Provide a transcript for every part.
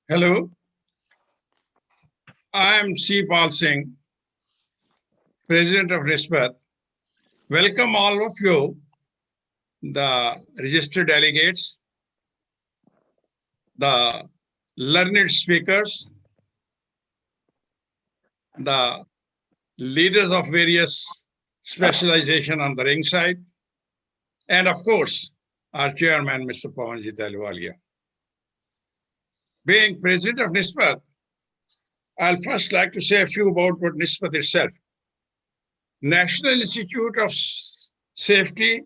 Hello, I am C. Pal Singh, President of NISPAT. Welcome all of you, the registered delegates, the learned speakers, the leaders of various specialization on the ring side, and of course, our chairman, Mr. Pawanjit Ahluwalia. Being president of NISPAT, I'll first like to say a few about what NISPAT itself. National Institute of Safety,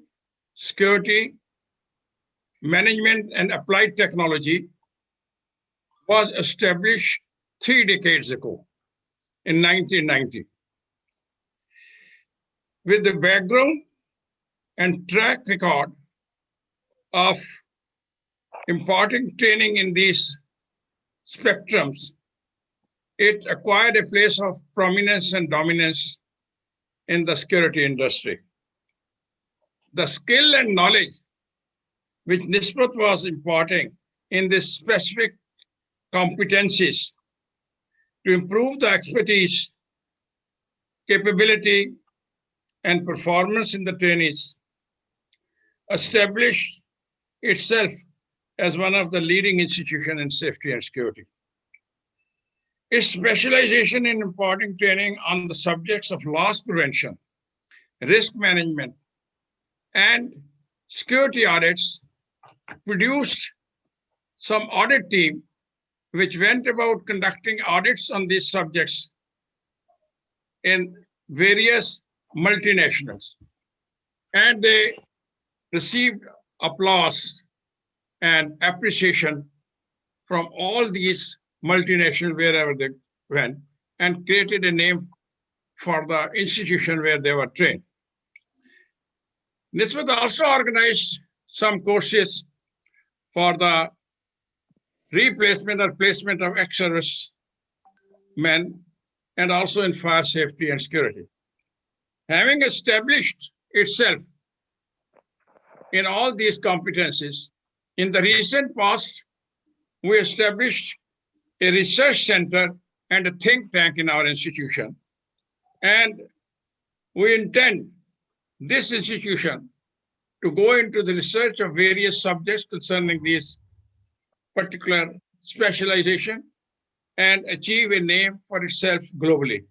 Security, Management and Applied Technology was established 3 decades ago in 1990. With the background and track record of imparting training in these spectrums, it acquired a place of prominence and dominance in the security industry. The skill and knowledge which NISPAT was imparting in these specific competencies to improve the expertise, capability, and performance in the trainees established itself as one of the leading institutions in safety and security. Its specialization in imparting training on the subjects of loss prevention, risk management, and security audits produced some audit team which went about conducting audits on these subjects in various multinationals. And they received applause and appreciation from all these multinationals wherever they went, and created a name for the institution where they were trained. NISPAT also organized some courses for the replacement or placement of ex-service men, and also in fire safety and security. Having established itself in all these competencies, in the recent past, we established a research center and a think tank in our institution. And we intend this institution to go into the research of various subjects concerning these particular specialization and achieve a name for itself globally.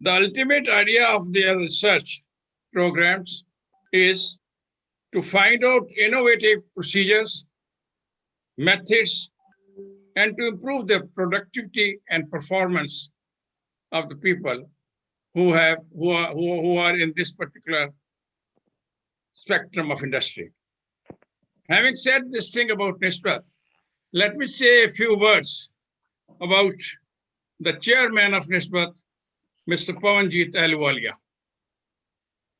The ultimate idea of their research programs is to find out innovative procedures, methods, and to improve the productivity and performance of the people who are in this particular spectrum of industry. Having said this thing about NISPAT, let me say a few words about the chairman of NISPAT, Mr. Pawanjit Ahluwalia.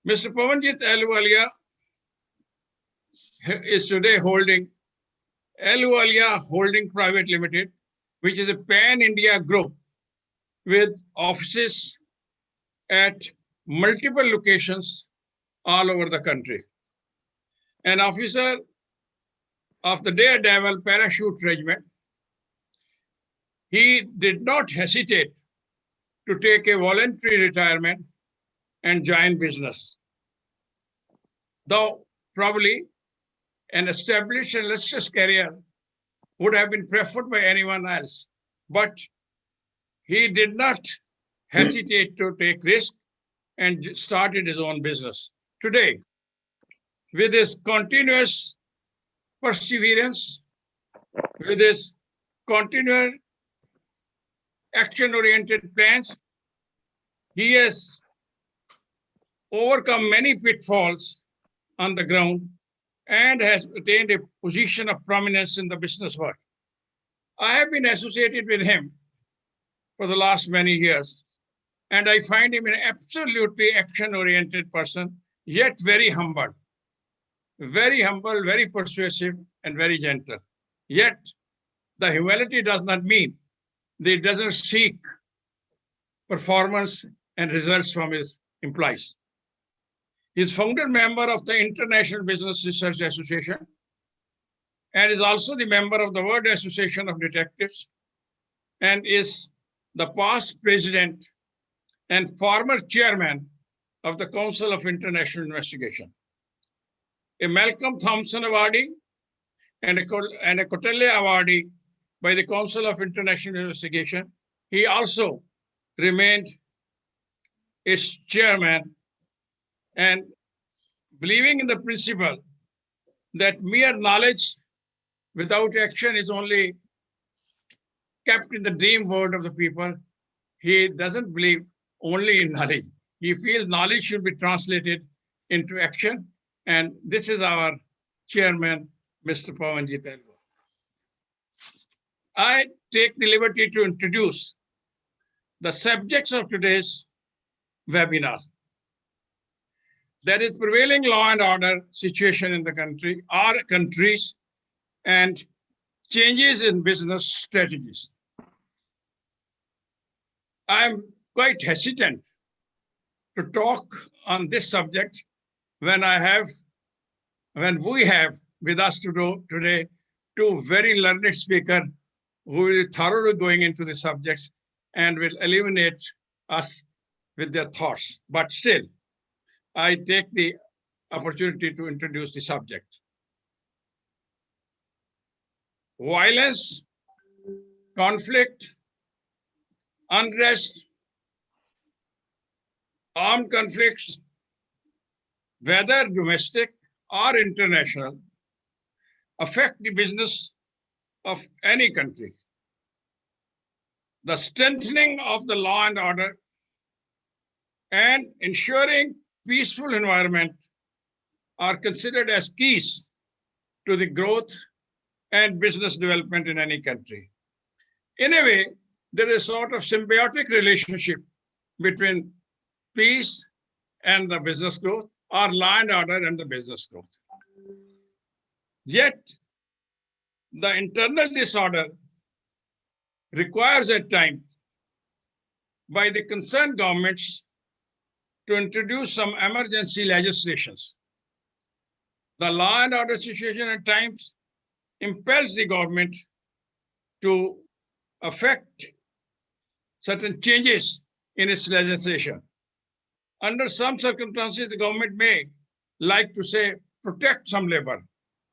Mr. Pawanjit Ahluwalia is today holding Ahluwalia Holding Private Limited, which is a pan-India group with offices at multiple locations all over the country. An officer of the Daredevil Parachute Regiment, he did not hesitate to take a voluntary retirement and join business. Though probably an established and illustrious career would have been preferred by anyone else, but he did not hesitate to take risk and started his own business. Today, with his continuous perseverance, with his continual action-oriented plans, he has overcome many pitfalls on the ground and has attained a position of prominence in the business world. I have been associated with him for the last many years, and I find him an absolutely action-oriented person, yet very humble, very persuasive, and very gentle. Yet, the humility does not mean that he doesn't seek performance and results from his employees. He is founder member of the International Business Research Association, and is also the member of the World Association of Detectives and is the past president and former chairman of the Council of International Investigation. A Malcolm Thompson Awardee and a Cotelle Awardee by the Council of International Investigation. He also remained its chairman, and believing in the principle that mere knowledge without action is only kept in the dream world of the people, he doesn't believe only in knowledge. He feels knowledge should be translated into action, and this is our chairman, Mr. Pawanjit Elgo. I take the liberty to introduce the subjects of today's webinar. That is prevailing law and order situation in the country, our countries, and changes in business strategies. I'm quite hesitant to talk on this subject when we have with us today two very learned speakers who will thoroughly going into the subjects and will illuminate us with their thoughts. But still, I take the opportunity to introduce the subject. Violence, conflict, unrest, armed conflicts, whether domestic or international, affect the business of any country. The strengthening of the law and order and ensuring peaceful environment are considered as keys to the growth and business development in any country. In a way, there is a sort of symbiotic relationship between peace and the business growth, or law and order and the business growth. Yet, the internal disorder requires at times by the concerned governments to introduce some emergency legislations. The law and order situation at times impels the government to affect certain changes in its legislation. Under some circumstances, the government may like to say, protect some labor.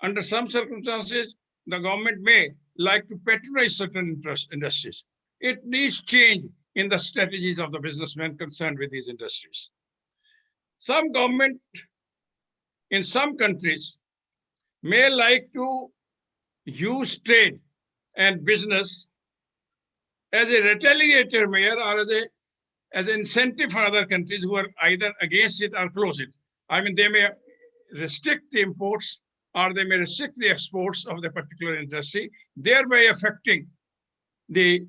Under some circumstances, the government may like to patronize certain industries. It needs change in the strategies of the businessmen concerned with these industries. Some government in some countries may like to use trade and business as a retaliatory measure or as an incentive for other countries who are either against it or close it. I mean, they may restrict the imports or they may restrict the exports of the particular industry, thereby affecting the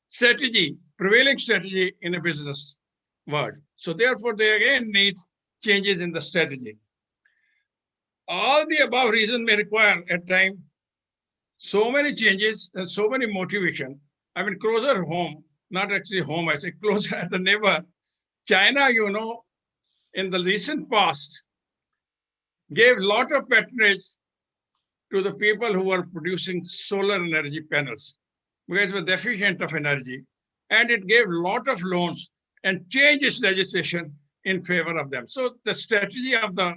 strategy, prevailing strategy in a business world. So therefore, they again need changes in the strategy. All the above reasons may require at times so many changes and so many motivation. I mean, closer home, not actually home, I say closer at the neighbor. China, you know, in the recent past, gave a lot of patronage to the people who were producing solar energy panels because they were deficient of energy. And it gave a lot of loans and changed its legislation in favor of them. So the strategy of the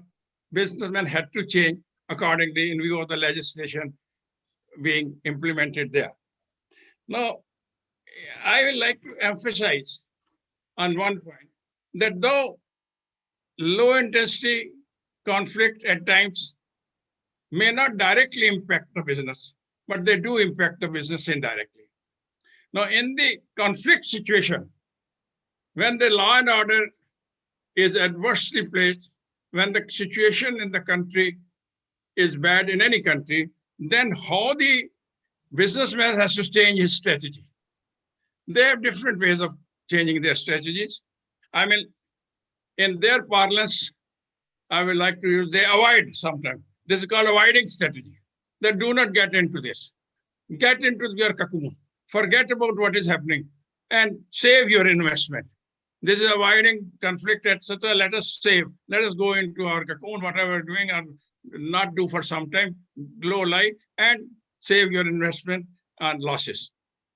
businessmen had to change accordingly in view of the legislation being implemented there. Now, I would like to emphasize on one point that though low intensity conflict at times may not directly impact the business, but they do impact the business indirectly. Now, in the conflict situation, when the law and order is adversely placed, when the situation in the country is bad in any country, then how the businessman has to change his strategy. They have different ways of changing their strategies. I mean, in their parlance, I would like to use, they avoid sometimes. This is called avoiding strategy. They do not get into this. Get into your cocoon. Forget about what is happening and save your investment. This is avoiding conflict, etc. Let us save. Let us go into our cocoon, whatever we're doing, or not do for some time, glow light, and save your investment and losses.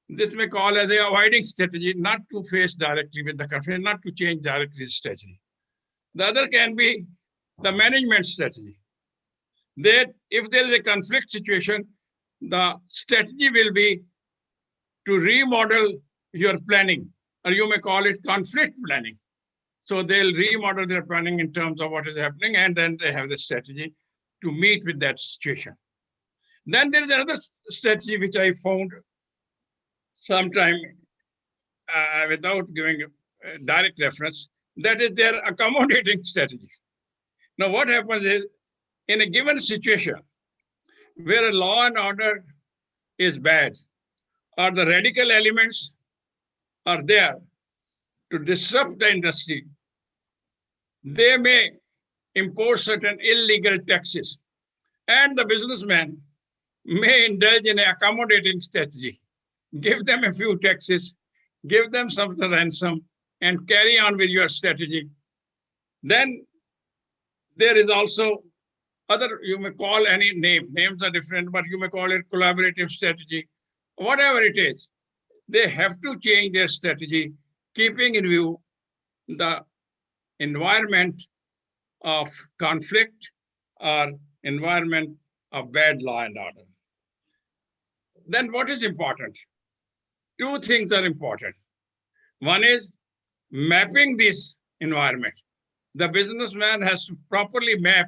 This may call as a avoiding strategy, not to face directly with the conflict, not to change directly the strategy. The other can be the management strategy. That if there is a conflict situation, the strategy will be to remodel your planning, or you may call it conflict planning. So they'll remodel their planning in terms of what is happening, and then they have the strategy to meet with that situation. Then there is another strategy which I found sometime without giving a direct reference, that is their accommodating strategy. Now, what happens is, in a given situation where a law and order is bad, or the radical elements are there to disrupt the industry, they may impose certain illegal taxes, and the businessman may indulge in an accommodating strategy. Give them a few taxes, give them some ransom, and carry on with your strategy. Then there is also other, you may call any name, names are different, but you may call it collaborative strategy, whatever it is. They have to change their strategy, keeping in view the environment of conflict or environment of bad law and order. Then what is important? Two things are important. One is mapping this environment. The businessman has to properly map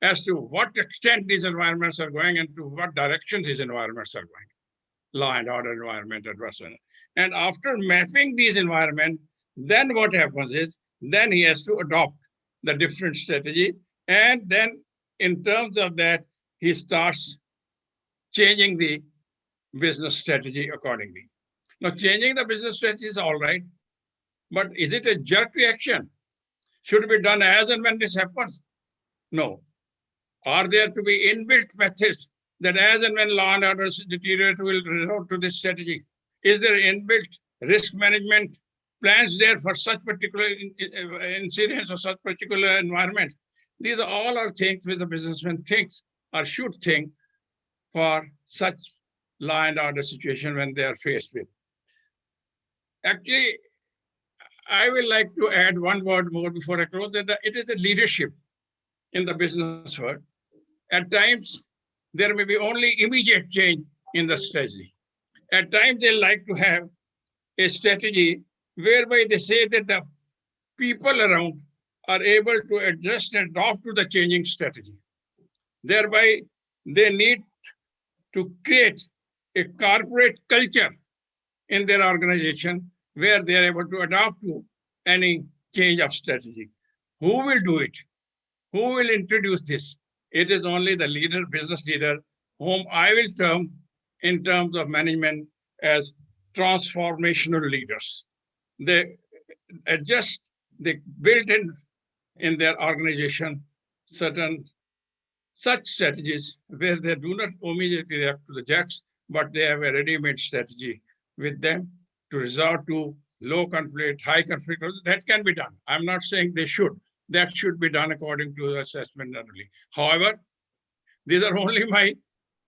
as to what extent these environments are going and to what direction these environments are going. Law and order environment, adversarial. And after mapping these environments, then what happens is, then he has to adopt the different strategy. And then in terms of that, he starts changing the business strategy accordingly. Now, changing the business strategy is all right, but is it a jerk reaction? Should it be done as and when this happens? No. Are there to be inbuilt methods that as and when law and order deteriorate will resort to this strategy? Is there inbuilt risk management plans there for such particular incidents or such particular environment? These are all are things which the businessman thinks or should think for such law and order situation when they are faced with. Actually, I will like to add one word more before I close, that it is a leadership in the business world. At times, there may be only immediate change in the strategy. At times, they like to have a strategy whereby they say that the people around are able to adjust and adopt to the changing strategy. Thereby, they need to create a corporate culture in their organization where they are able to adapt to any change of strategy. Who will do it? Who will introduce this? It is only the leader, business leader, whom I will term in terms of management as transformational leaders. They adjust, they build in their organization certain such strategies where they do not immediately react to the jacks, but they have a ready-made strategy with them to resort to low conflict, high conflict. That can be done. I'm not saying they should. That should be done according to the assessment only. However, these are only my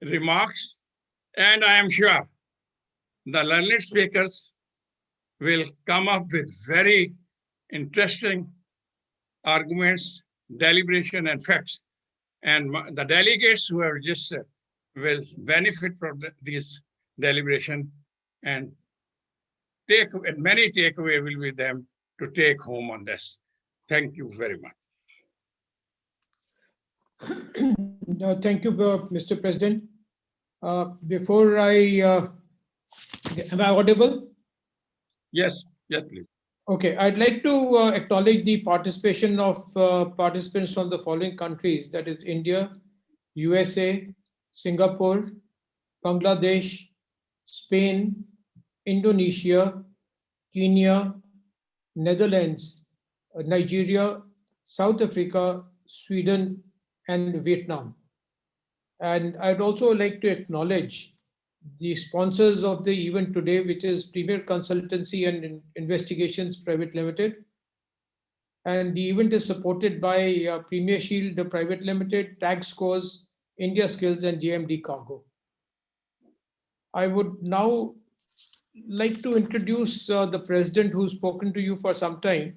remarks, and I am sure the learned speakers will come up with very interesting arguments, deliberation, and facts. And the delegates who have registered will benefit from this deliberation, and many takeaway will be them to take home on this. Thank you very much. Thank you, Mr. President. Before am I audible? Yes, yes, please. Okay, I'd like to acknowledge the participation of participants from the following countries, that is India, USA, Singapore, Bangladesh, Spain, Indonesia, Kenya, Netherlands, Nigeria, South Africa, Sweden, and Vietnam. And I'd also like to acknowledge the sponsors of the event today, which is Premier Consultancy and Investigations Private Limited, And the event is supported by Premier Shield Private Limited, Tag Scores, India Skills, and JMD Cargo. I would now like to introduce the president who's spoken to you for some time.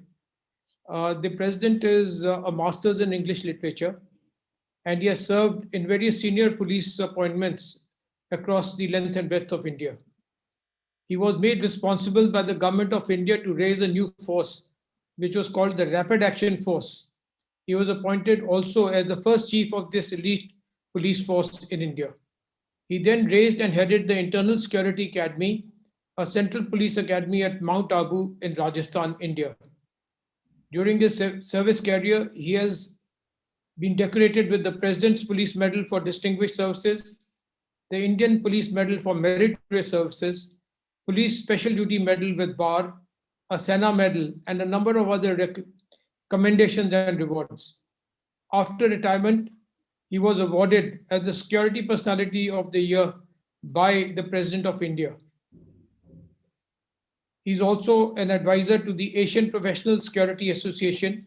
The president is a master's in English literature, and he has served in various senior police appointments across the length and breadth of India. He was made responsible by the government of India to raise a new force, which was called the Rapid Action Force. He was appointed also as the first chief of this elite police force in India. He then raised and headed the Internal Security Academy, a central police academy at Mount Abu in Rajasthan, India. During his service career, he has been decorated with the President's Police Medal for Distinguished Services, the Indian Police Medal for Meritorious Services, Police Special Duty Medal with Bar, a Sena Medal, and a number of other commendations and rewards. After retirement, he was awarded as the Security Personality of the Year by the President of India. He's also an advisor to the Asian Professional Security Association,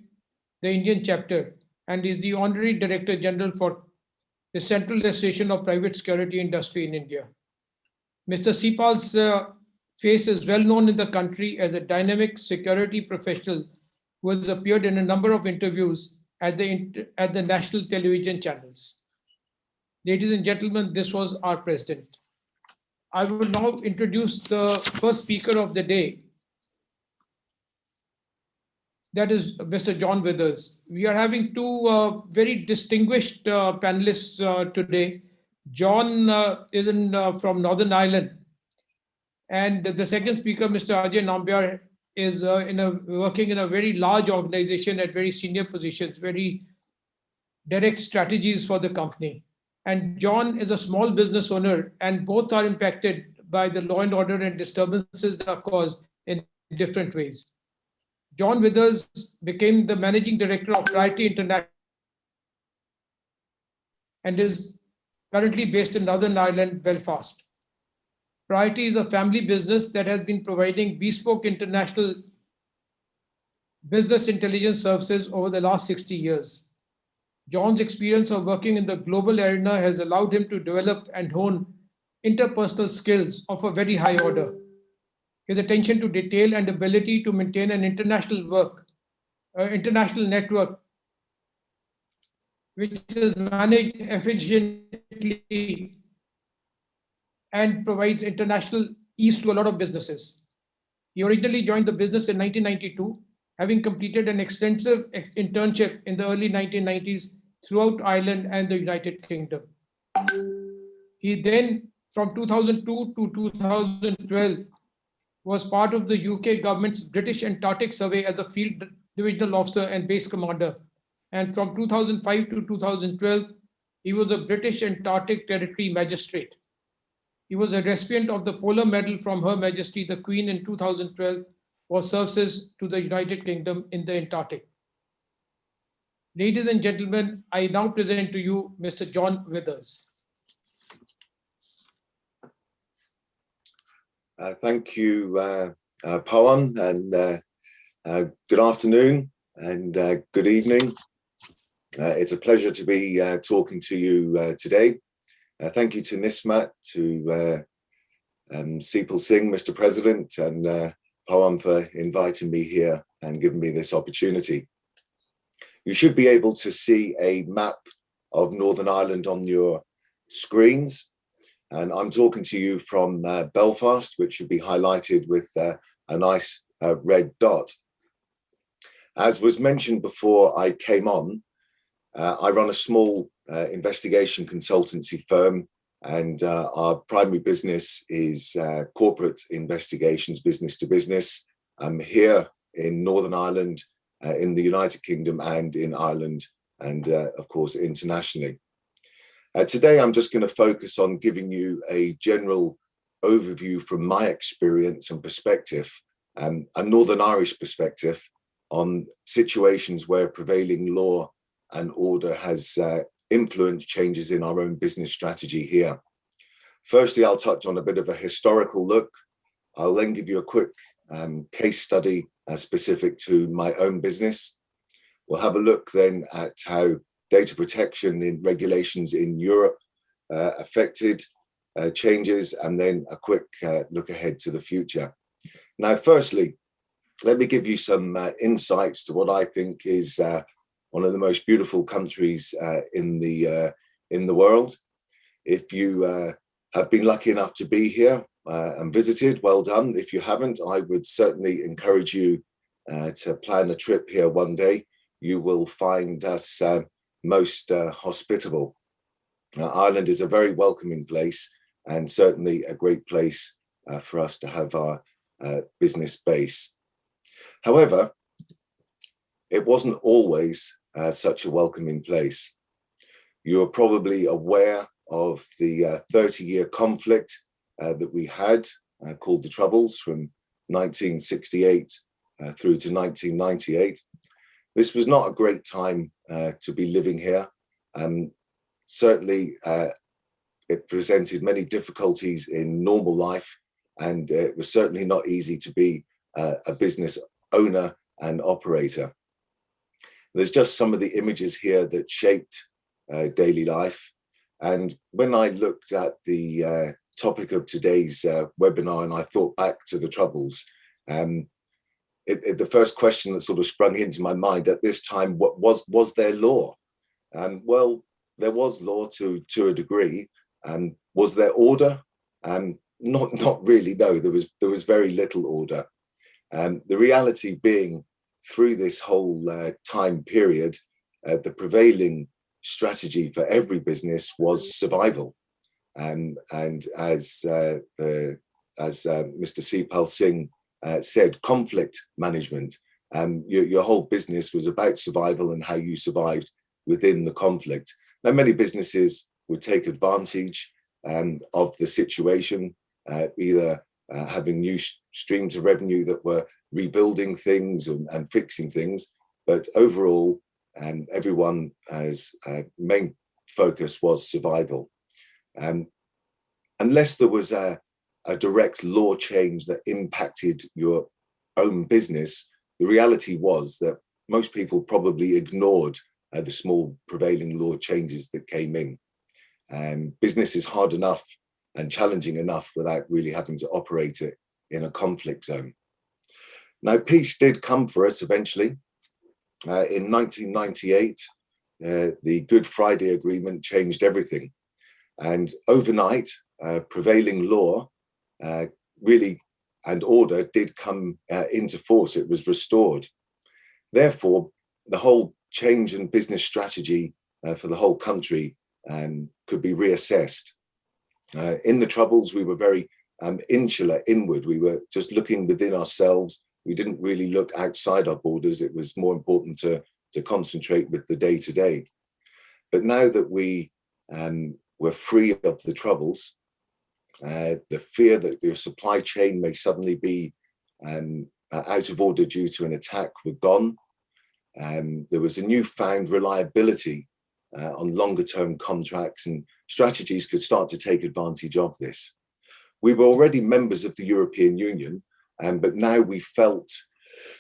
the Indian chapter, and is the Honorary Director General for the Central Association of Private Security Industry in India. Mr. Sipal's face is well known in the country as a dynamic security professional who has appeared in a number of interviews at the national television channels. Ladies and gentlemen, this was our president. I will now introduce the first speaker of the day. That is Mr. John Withers. We are having two very distinguished panelists today. John is from Northern Ireland. And the second speaker, Mr. Ajay Nambiar, is working in a very large organization at very senior positions, very direct strategies for the company. And John is a small business owner, and both are impacted by the law and order and disturbances that are caused in different ways. John Withers became the managing director of Priority International and is currently based in Northern Ireland, Belfast. Priority is a family business that has been providing bespoke international business intelligence services over the last 60 years. John's experience of working in the global arena has allowed him to develop and hone interpersonal skills of a very high order. His attention to detail and ability to maintain an international network which is managed efficiently and provides international ease to a lot of businesses. He originally joined the business in 1992, having completed an extensive internship in the early 1990s throughout Ireland and the United Kingdom. He then, from 2002 to 2012, was part of the UK government's British Antarctic Survey as a field divisional officer and base commander. And from 2005 to 2012, he was a British Antarctic Territory Magistrate. He was a recipient of the Polar Medal from Her Majesty the Queen in 2012 for services to the United Kingdom in the Antarctic. Ladies and gentlemen, I now present to you Mr. John Withers. Thank you, Pawan, and good afternoon and good evening. It's a pleasure to be talking to you today. Thank you to Nismat, to Sipal Singh, Mr. President, and Pawan for inviting me here and giving me this opportunity. You should be able to see a map of Northern Ireland on your screens. And I'm talking to you from Belfast, which should be highlighted with a nice red dot. As was mentioned before I came on, I run a small investigation consultancy firm, and our primary business is corporate investigations, business to business, here in Northern Ireland, in the United Kingdom, and in Ireland, and of course internationally. Today, I'm just going to focus on giving you a general overview from my experience and perspective, a Northern Irish perspective on situations where prevailing law and order has influenced changes in our own business strategy here. Firstly, I'll touch on a bit of a historical look. I'll then give you a quick case study specific to my own business. We'll have a look then at how data protection in regulations in Europe affected changes, and then a quick look ahead to the future. Now, firstly, let me give you some insights to what I think is one of the most beautiful countries in the world. If you have been lucky enough to be here and visited, well done. If you haven't, I would certainly encourage you to plan a trip here one day. You will find us most hospitable. Ireland is a very welcoming place, and certainly a great place for us to have our business base. However, it wasn't always such a welcoming place. You're probably aware of the 30-year conflict that we had called the Troubles from 1968 through to 1998. This was not a great time to be living here. Certainly, it presented many difficulties in normal life, and it was certainly not easy to be a business owner and operator. There's just some of the images here that shaped daily life. And when I looked at the topic of today's webinar and I thought back to the Troubles, the first question that sort of sprung into my mind at this time, was there law? Well, there was law to a degree. Was there order? Not really, no, there was very little order. The reality being, through this whole time period, the prevailing strategy for every business was survival. And as Mr. Sipal Singh said, conflict management. Your whole business was about survival and how you survived within the conflict. Now, many businesses would take advantage of the situation, either having new streams of revenue that were rebuilding things and fixing things. But overall, everyone's main focus was survival. Unless there was a direct law change that impacted your own business, the reality was that most people probably ignored the small prevailing law changes that came in. Business is hard enough and challenging enough without really having to operate it in a conflict zone. Now, peace did come for us eventually. In 1998, the Good Friday Agreement changed everything. And overnight, prevailing law really and order did come into force. It was restored. Therefore, the whole change in business strategy for the whole country could be reassessed. In the Troubles, we were very insular, inward. We were just looking within ourselves. We didn't really look outside our borders. It was more important to concentrate with the day-to-day. But now that we were free of the Troubles, the fear that your supply chain may suddenly be out of order due to an attack were gone. There was a newfound reliability on longer-term contracts, and strategies could start to take advantage of this. We were already members of the European Union, but now we felt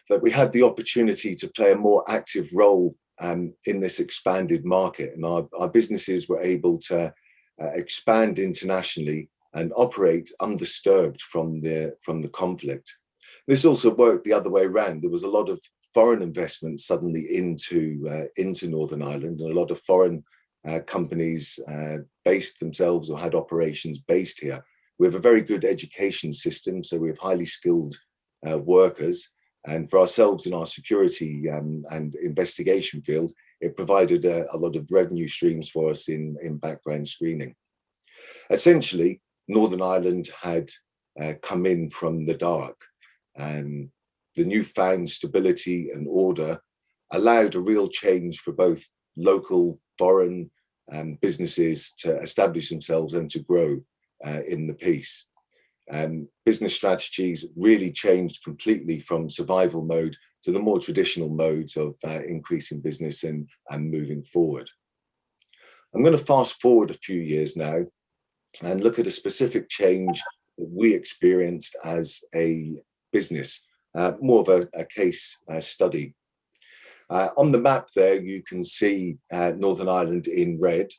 that we had the opportunity to play a more active role in this expanded market, and our businesses were able to expand internationally and operate undisturbed from the conflict. This also worked the other way around. There was a lot of foreign investment suddenly into Northern Ireland, and a lot of foreign companies based themselves or had operations based here. We have a very good education system, so we have highly skilled workers. And for ourselves in our security and investigation field, it provided a lot of revenue streams for us in background screening. Essentially, Northern Ireland had come in from the dark. The newfound stability and order allowed a real change for both local, foreign businesses to establish themselves and to grow in the peace. Business strategies really changed completely from survival mode to the more traditional modes of increasing business and moving forward. I'm going to fast forward a few years now and look at a specific change that we experienced as a business, more of a case study. On the map there, you can see Northern Ireland in red,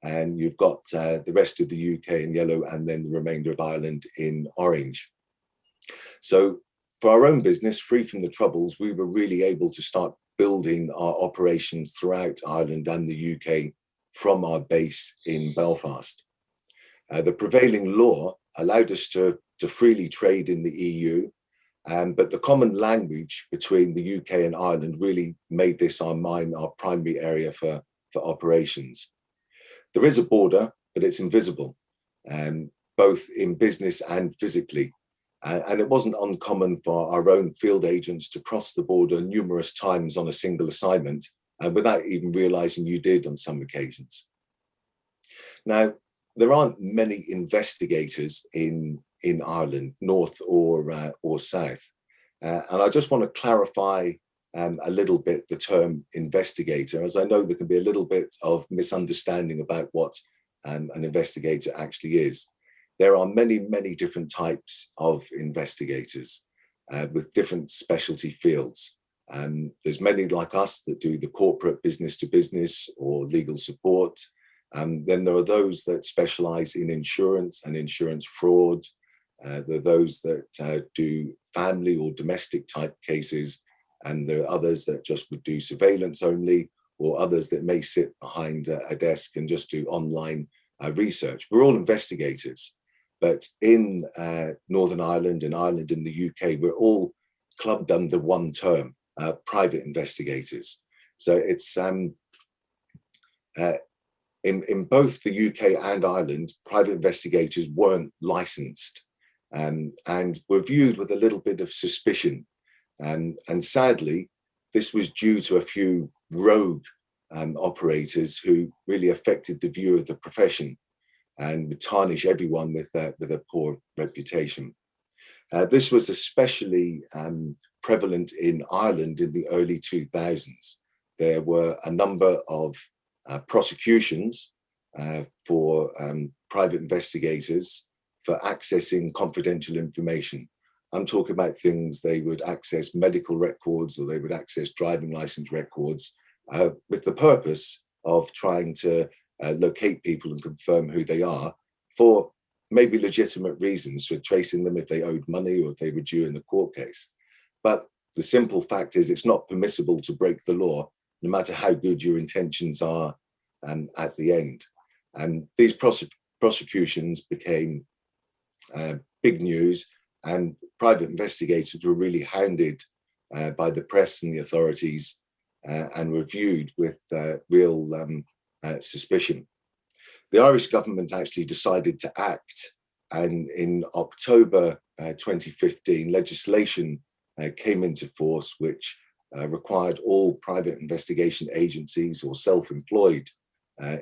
and you've got the rest of the UK in yellow, and then the remainder of Ireland in orange. So for our own business, free from the troubles, we were really able to start building our operations throughout Ireland and the UK from our base in Belfast. The prevailing law allowed us to freely trade in the EU, but the common language between the UK and Ireland really made this our primary area for operations. There is a border, but it's invisible, both in business and physically. And it wasn't uncommon for our own field agents to cross the border numerous times on a single assignment, without even realizing you did on some occasions. Now, there aren't many investigators in Ireland, north or south. And I just want to clarify a little bit the term investigator, as I know there can be a little bit of misunderstanding about what an investigator actually is. There are many, many different types of investigators with different specialty fields. There's many like us that do the corporate business to business or legal support. Then there are those that specialize in insurance and insurance fraud. There are those that do family or domestic type cases. And there are others that just would do surveillance only, or others that may sit behind a desk and just do online research. We're all investigators. But in Northern Ireland and Ireland in the UK, we're all clubbed under one term, private investigators. So it's in both the UK and Ireland, private investigators weren't licensed and were viewed with a little bit of suspicion. And sadly, this was due to a few rogue operators who really affected the view of the profession and would tarnish everyone with a poor reputation. This was especially prevalent in Ireland in the early 2000s. There were a number of prosecutions for private investigators for accessing confidential information. I'm talking about things they would access medical records, or they would access driving license records with the purpose of trying to locate people and confirm who they are for maybe legitimate reasons, for tracing them if they owed money or if they were due in a court case. But the simple fact is it's not permissible to break the law, no matter how good your intentions are at the end. And these prosecutions became big news, and private investigators were really hounded by the press and the authorities and were viewed with real suspicion. The Irish government actually decided to act, and in October 2015, legislation came into force which required all private investigation agencies or self-employed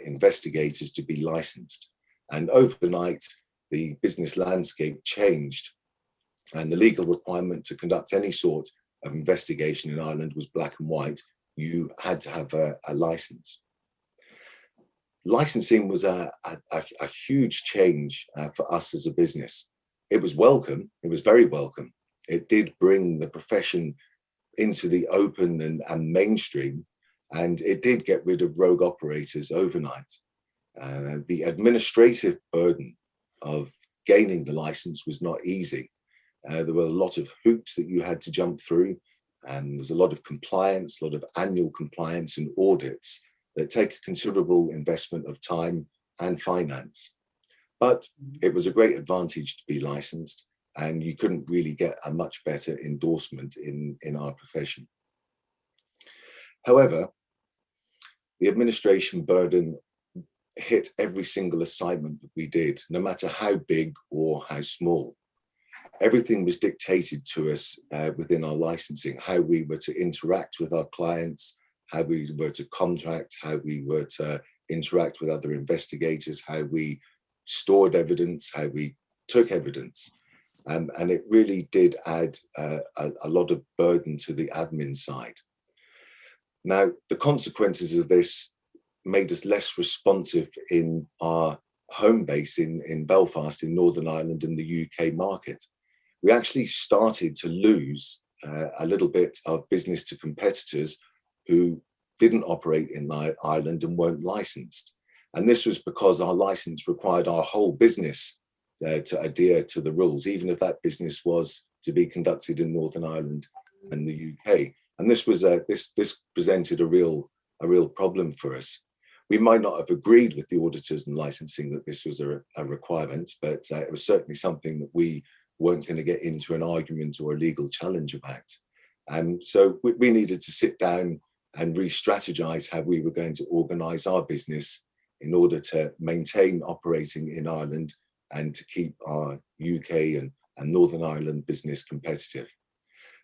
investigators to be licensed. And overnight, the business landscape changed, and the legal requirement to conduct any sort of investigation in Ireland was black and white. You had to have a license. Licensing was a huge change for us as a business. It was welcome. It was very welcome. It did bring the profession into the open and mainstream, and it did get rid of rogue operators overnight. The administrative burden of gaining the license was not easy. There were a lot of hoops that you had to jump through, and there's a lot of compliance, a lot of annual compliance and audits that take a considerable investment of time and finance. But it was a great advantage to be licensed, and you couldn't really get a much better endorsement in our profession. However, the administration burden hit every single assignment that we did, no matter how big or how small. Everything was dictated to us within our licensing, how we were to interact with our clients, how we were to contract, how we were to interact with other investigators, how we stored evidence, how we took evidence. And it really did add a lot of burden to the admin side. Now, the consequences of this made us less responsive in our home base in Belfast, in Northern Ireland, in the UK market. We actually started to lose a little bit of business to competitors who didn't operate in Ireland and weren't licensed. And this was because our license required our whole business to adhere to the rules, even if that business was to be conducted in Northern Ireland and the UK. And this was this presented a real problem for us. We might not have agreed with the auditors and licensing that this was a requirement, but it was certainly something that we weren't going to get into an argument or a legal challenge about. So we needed to sit down and re-strategize how we were going to organize our business in order to maintain operating in Ireland and to keep our UK and Northern Ireland business competitive.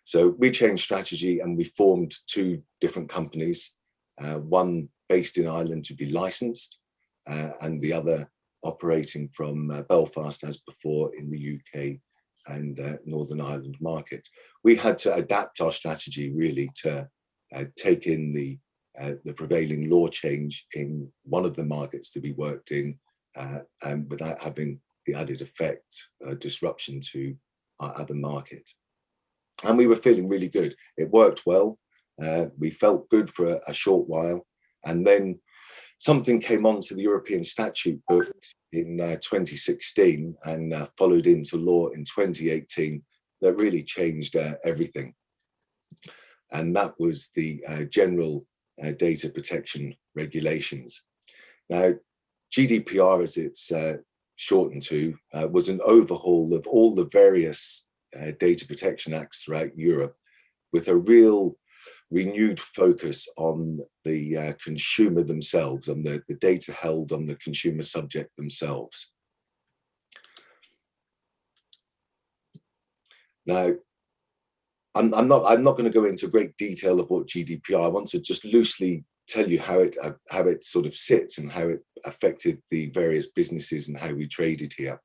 So we changed strategy and we formed two different companies, one based in Ireland to be licensed and the other operating from Belfast as before in the UK and Northern Ireland market. We had to adapt our strategy really to take in the prevailing law change in one of the markets that we worked in and without having the added effect, disruption to our other market. And we were feeling really good. It worked well. We felt good for a short while. And then something came onto the European statute book in 2016 and followed into law in 2018 that really changed everything. And that was the general data protection regulations. Now, GDPR, as it's shortened to, was an overhaul of all the various data protection acts throughout Europe with a real renewed focus on the consumer themselves, on the data held on the consumer subject themselves. Now, I'm not going to go into great detail of what GDPR. I want to just loosely tell you how it sort of sits and how it affected the various businesses and how we traded here.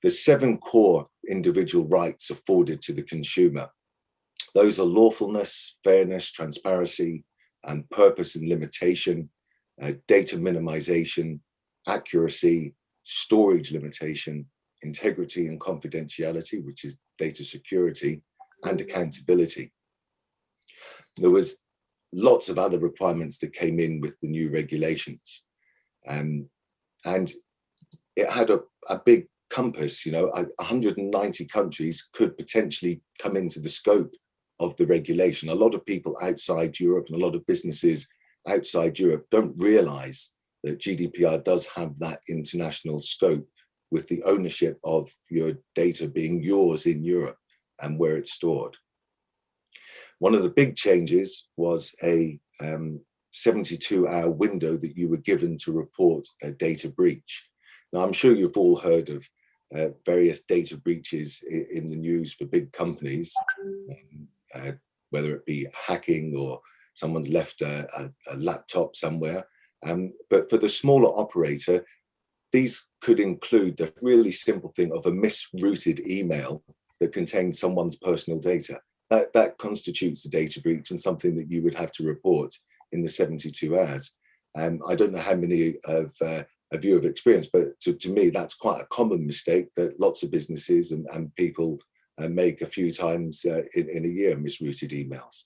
There's 7 core individual rights afforded to the consumer. Those are lawfulness, fairness, transparency, and purpose and limitation, data minimization, accuracy, storage limitation, integrity and confidentiality, which is data security, and accountability. There was lots of other requirements that came in with the new regulations. And it had a big compass, 190 countries could potentially come into the scope of the regulation. A lot of people outside Europe and a lot of businesses outside Europe don't realize that GDPR does have that international scope with the ownership of your data being yours in Europe and where it's stored. One of the big changes was a 72-hour window that you were given to report a data breach. Now, I'm sure you've all heard of various data breaches in the news for big companies, whether it be hacking or someone's left a laptop somewhere. But for the smaller operator, these could include the really simple thing of a misrouted email that contains someone's personal data. That constitutes a data breach and something that you would have to report in the 72 hours. I don't know how many of you have experienced, but to me, that's quite a common mistake that lots of businesses and people make a few times in a year, misrouted emails.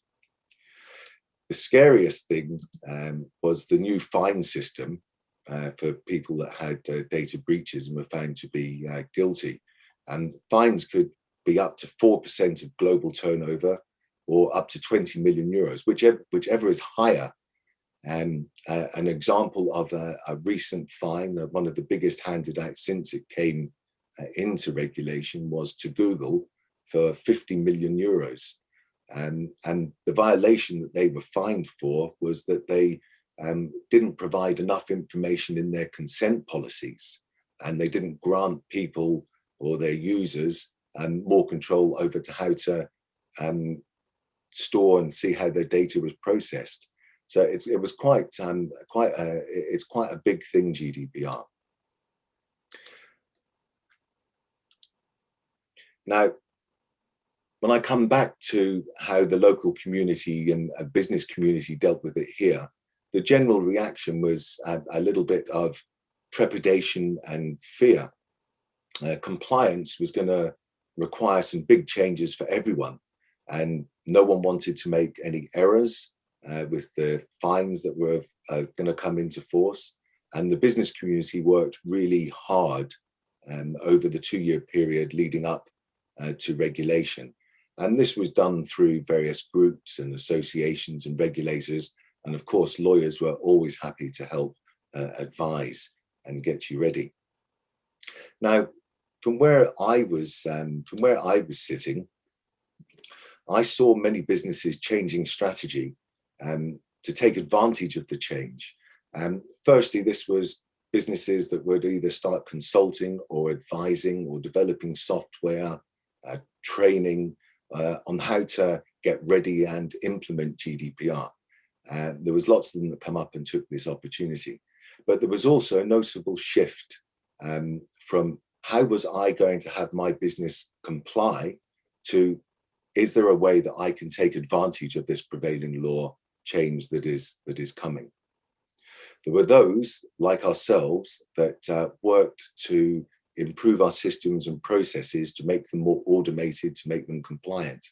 The scariest thing was the new fine system for people that had data breaches and were found to be guilty. And fines could be up to 4% of global turnover or up to 20 million euros, whichever is higher. An example of a recent fine, one of the biggest handed out since it came into regulation, was to Google for 50 million euros. And the violation that they were fined for was that they didn't provide enough information in their consent policies, and they didn't grant people or their users more control over to how to store and see how their data was processed. So it was quite a big thing, GDPR. Now, when I come back to how the local community and business community dealt with it here, the general reaction was a little bit of trepidation and fear. Compliance was going to require some big changes for everyone, and no one wanted to make any errors with the fines that were going to come into force. And the business community worked really hard over the 2-year period leading up to regulation. And this was done through various groups and associations and regulators. And of course, lawyers were always happy to help advise and get you ready. Now, from where I was sitting, I saw many businesses changing strategy to take advantage of the change. Firstly, this was businesses that would either start consulting or advising or developing software, training on how to get ready and implement GDPR. There was lots of them that come up and took this opportunity. But there was also a noticeable shift from how was I going to have my business comply to, is there a way that I can take advantage of this prevailing law change that is coming? There were those like ourselves that worked to improve our systems and processes to make them more automated, to make them compliant.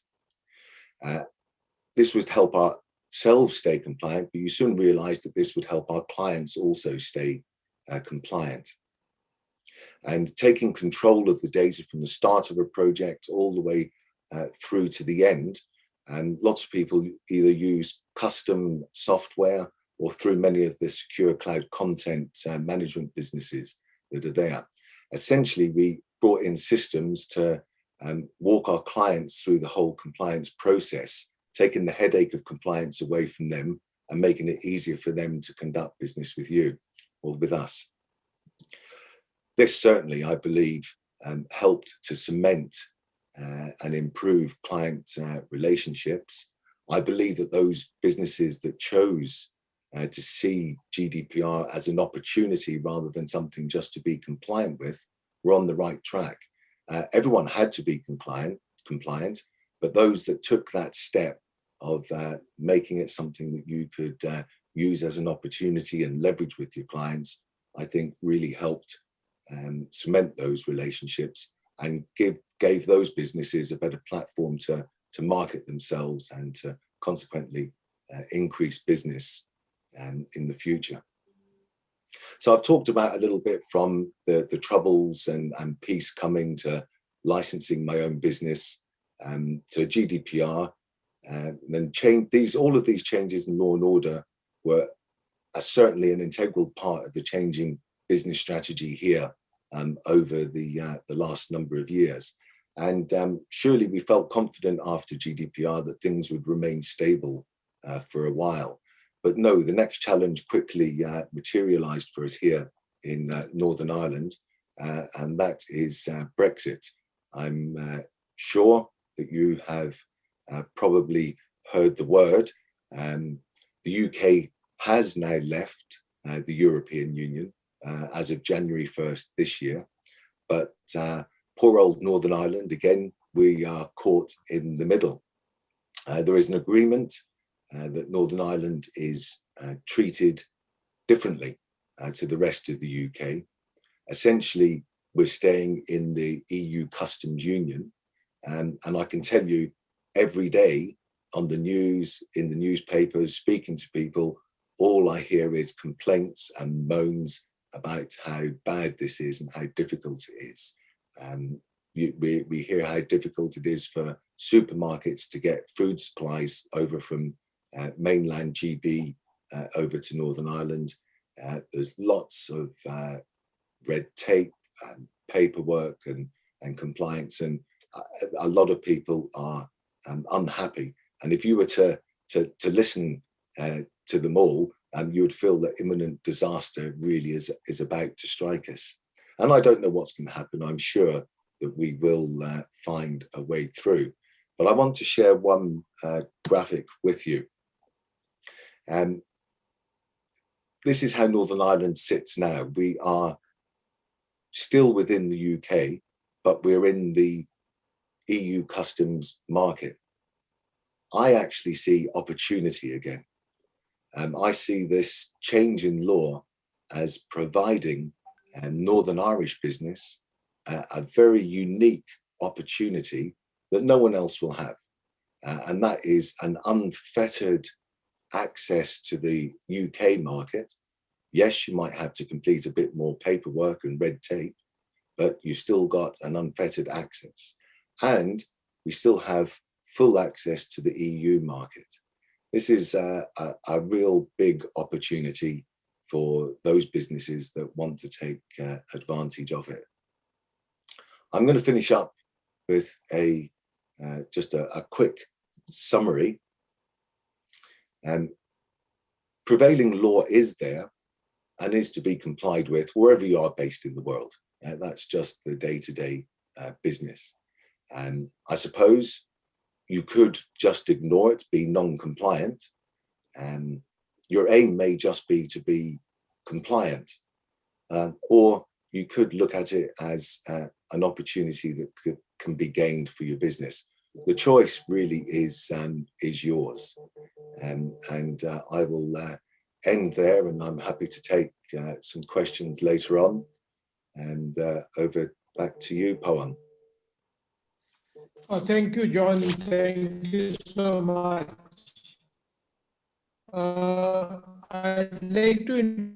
This would help ourselves stay compliant, but you soon realized that this would help our clients also stay compliant. And taking control of the data from the start of a project all the way through to the end. And lots of people either use custom software or through many of the secure cloud content management businesses that are there. Essentially, we brought in systems to walk our clients through the whole compliance process, taking the headache of compliance away from them and making it easier for them to conduct business with you or with us. This certainly, I believe, helped to cement and improve client relationships. I believe that those businesses that chose to see GDPR as an opportunity rather than something just to be compliant with were on the right track. Everyone had to be compliant, but those that took that step of making it something that you could use as an opportunity and leverage with your clients, I think really helped cement those relationships and gave those businesses a better platform to market themselves and to consequently increase business in the future. So I've talked about a little bit from the troubles and peace coming to licensing my own business to GDPR, and then all of these changes in law and order were certainly an integral part of the changing business strategy here over the last number of years. And surely we felt confident after GDPR that things would remain stable for a while. But no, the next challenge quickly materialized for us here in Northern Ireland, and that is Brexit. I'm sure that you have probably heard the word. The UK has now left the European Union as of January 1st this year. But poor old Northern Ireland, again, we are caught in the middle. There is an agreement that Northern Ireland is treated differently to the rest of the UK. Essentially, we're staying in the EU customs union. And I can tell you every day on the news, in the newspapers, speaking to people, all I hear is complaints and moans about how bad this is and how difficult it is. We hear how difficult it is for supermarkets to get food supplies over from mainland GB over to Northern Ireland. There's lots of red tape and paperwork and compliance, and a lot of people are unhappy. And if you were to listen to them all, you would feel that imminent disaster really is about to strike us. And I don't know what's going to happen. I'm sure that we will find a way through. But I want to share one graphic with you. This is how Northern Ireland sits now. We are still within the UK, but we're in the EU customs market. I actually see opportunity again. I see this change in law as providing Northern Irish business a very unique opportunity that no one else will have. And that is an unfettered access to the UK market. Yes, you might have to complete a bit more paperwork and red tape, but you still got an unfettered access. And we still have full access to the EU market. This is a real big opportunity for those businesses that want to take advantage of it. I'm going to finish up with just a quick summary. Prevailing law is there and is to be complied with wherever you are based in the world. That's just the day-to-day business. And I suppose you could just ignore it, be non-compliant. Your aim may just be to be compliant, or you could look at it as an opportunity that can be gained for your business. The choice really is yours. And I will end there, and I'm happy to take some questions later on. And over back to you, Pawan. Thank you, John. Thank you so much. I'd like to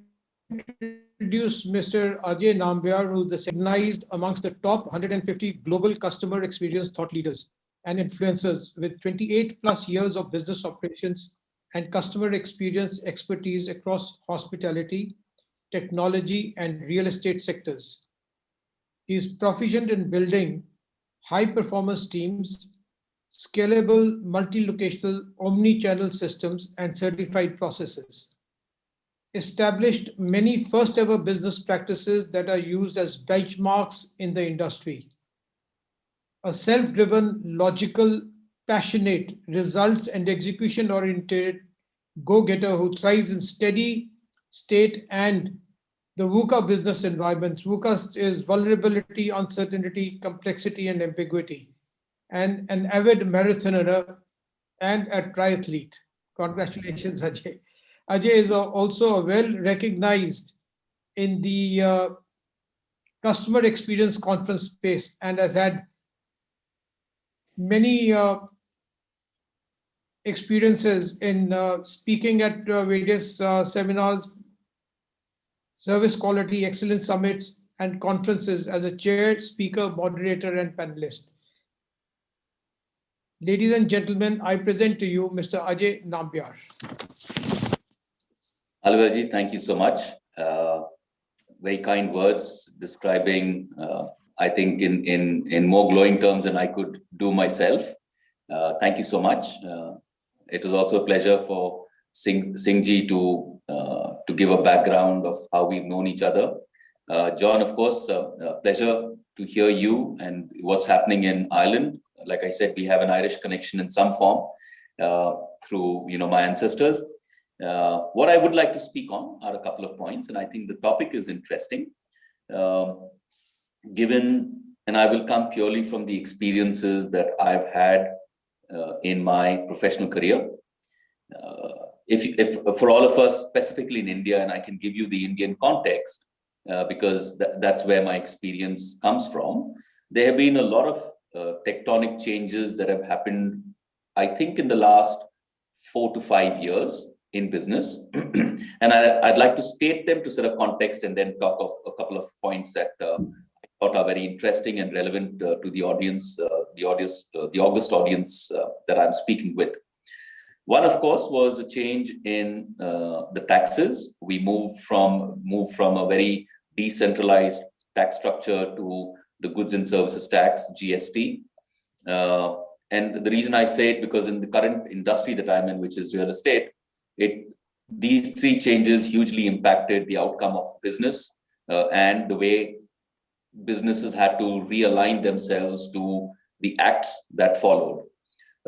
introduce Mr. Ajay Nambiar, who is recognized amongst the top 150 global customer experience thought leaders and influencers with 28 plus years of business operations and customer experience expertise across hospitality, technology, and real estate sectors. He is proficient in building high-performance teams, scalable multi-locational omni-channel systems, and certified processes. Established many first-ever business practices that are used as benchmarks in the industry. A self-driven, logical, passionate, results and execution-oriented go-getter who thrives in steady state and the VUCA business environment. VUCA is vulnerability, uncertainty, complexity, and ambiguity. And an avid marathoner and a triathlete. Congratulations, Ajay. Ajay is also well recognized in the customer experience conference space and has had many experiences in speaking at various seminars, service quality excellence summits, and conferences as a chair, speaker, moderator, and panelist. Ladies and gentlemen, I present to you Mr. Ajay Nambiar. Alvarji, thank you so much. Very kind words describing, I think, in more glowing terms than I could do myself. Thank you so much. It was also a pleasure for Singhji to give a background of how we've known each other. John, of course, pleasure to hear you and what's happening in Ireland. Like I said, we have an Irish connection in some form through my ancestors. What I would like to speak on are a couple of points, and I think the topic is interesting. Given, and I will come purely from the experiences that I've had in my professional career. If for all of us, specifically in India, and I can give you the Indian context, because that's where my experience comes from, there have been a lot of tectonic changes that have happened, I think, in the last 4 to 5 years in business. And I'd like to state them to set a context and then talk of a couple of points that I thought are very interesting and relevant to the audience, the August audience that I'm speaking with. One, of course, was a change in the taxes. We moved from a very decentralized tax structure to the goods and services tax, GST. And the reason I say it, because in the current industry that I'm in, which is real estate, these 3 changes hugely impacted the outcome of business and the way businesses had to realign themselves to the acts that followed.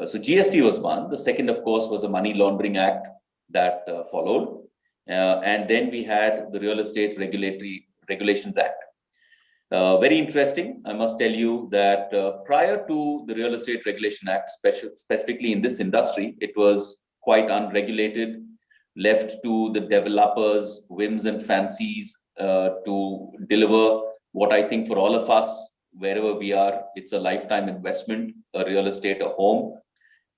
So GST was one. The second, of course, was a Money Laundering Act that followed. And then we had the Real Estate Regulations Act. Very interesting. I must tell you that prior to the Real Estate Regulation Act, specifically in this industry, it was quite unregulated, left to the developers' whims and fancies to deliver what I think for all of us, wherever we are, it's a lifetime investment, a real estate, a home.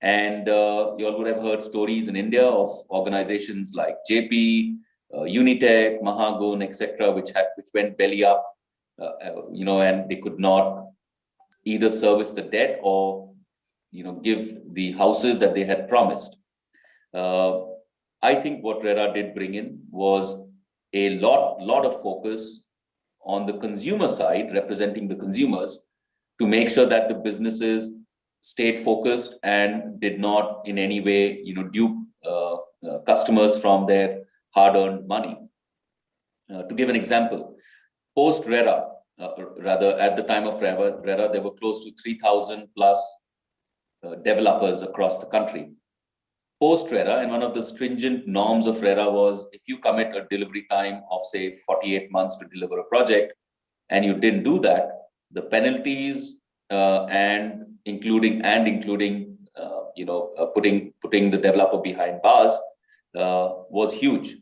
And you all would have heard stories in India of organizations like JP, Unitech, Mahagun, etc., which went belly up, and they could not either service the debt or give the houses that they had promised. I think what RERA did bring in was a lot of focus on the consumer side, representing the consumers, to make sure that the businesses stayed focused and did not in any way, dupe customers from their hard-earned money. To give an example, post RERA, rather at the time of RERA, there were close to 3,000 plus developers across the country. Post RERA, and one of the stringent norms of RERA was if you commit a delivery time of say 48 months to deliver a project, and you didn't do that, the penalties and including putting the developer behind bars was huge.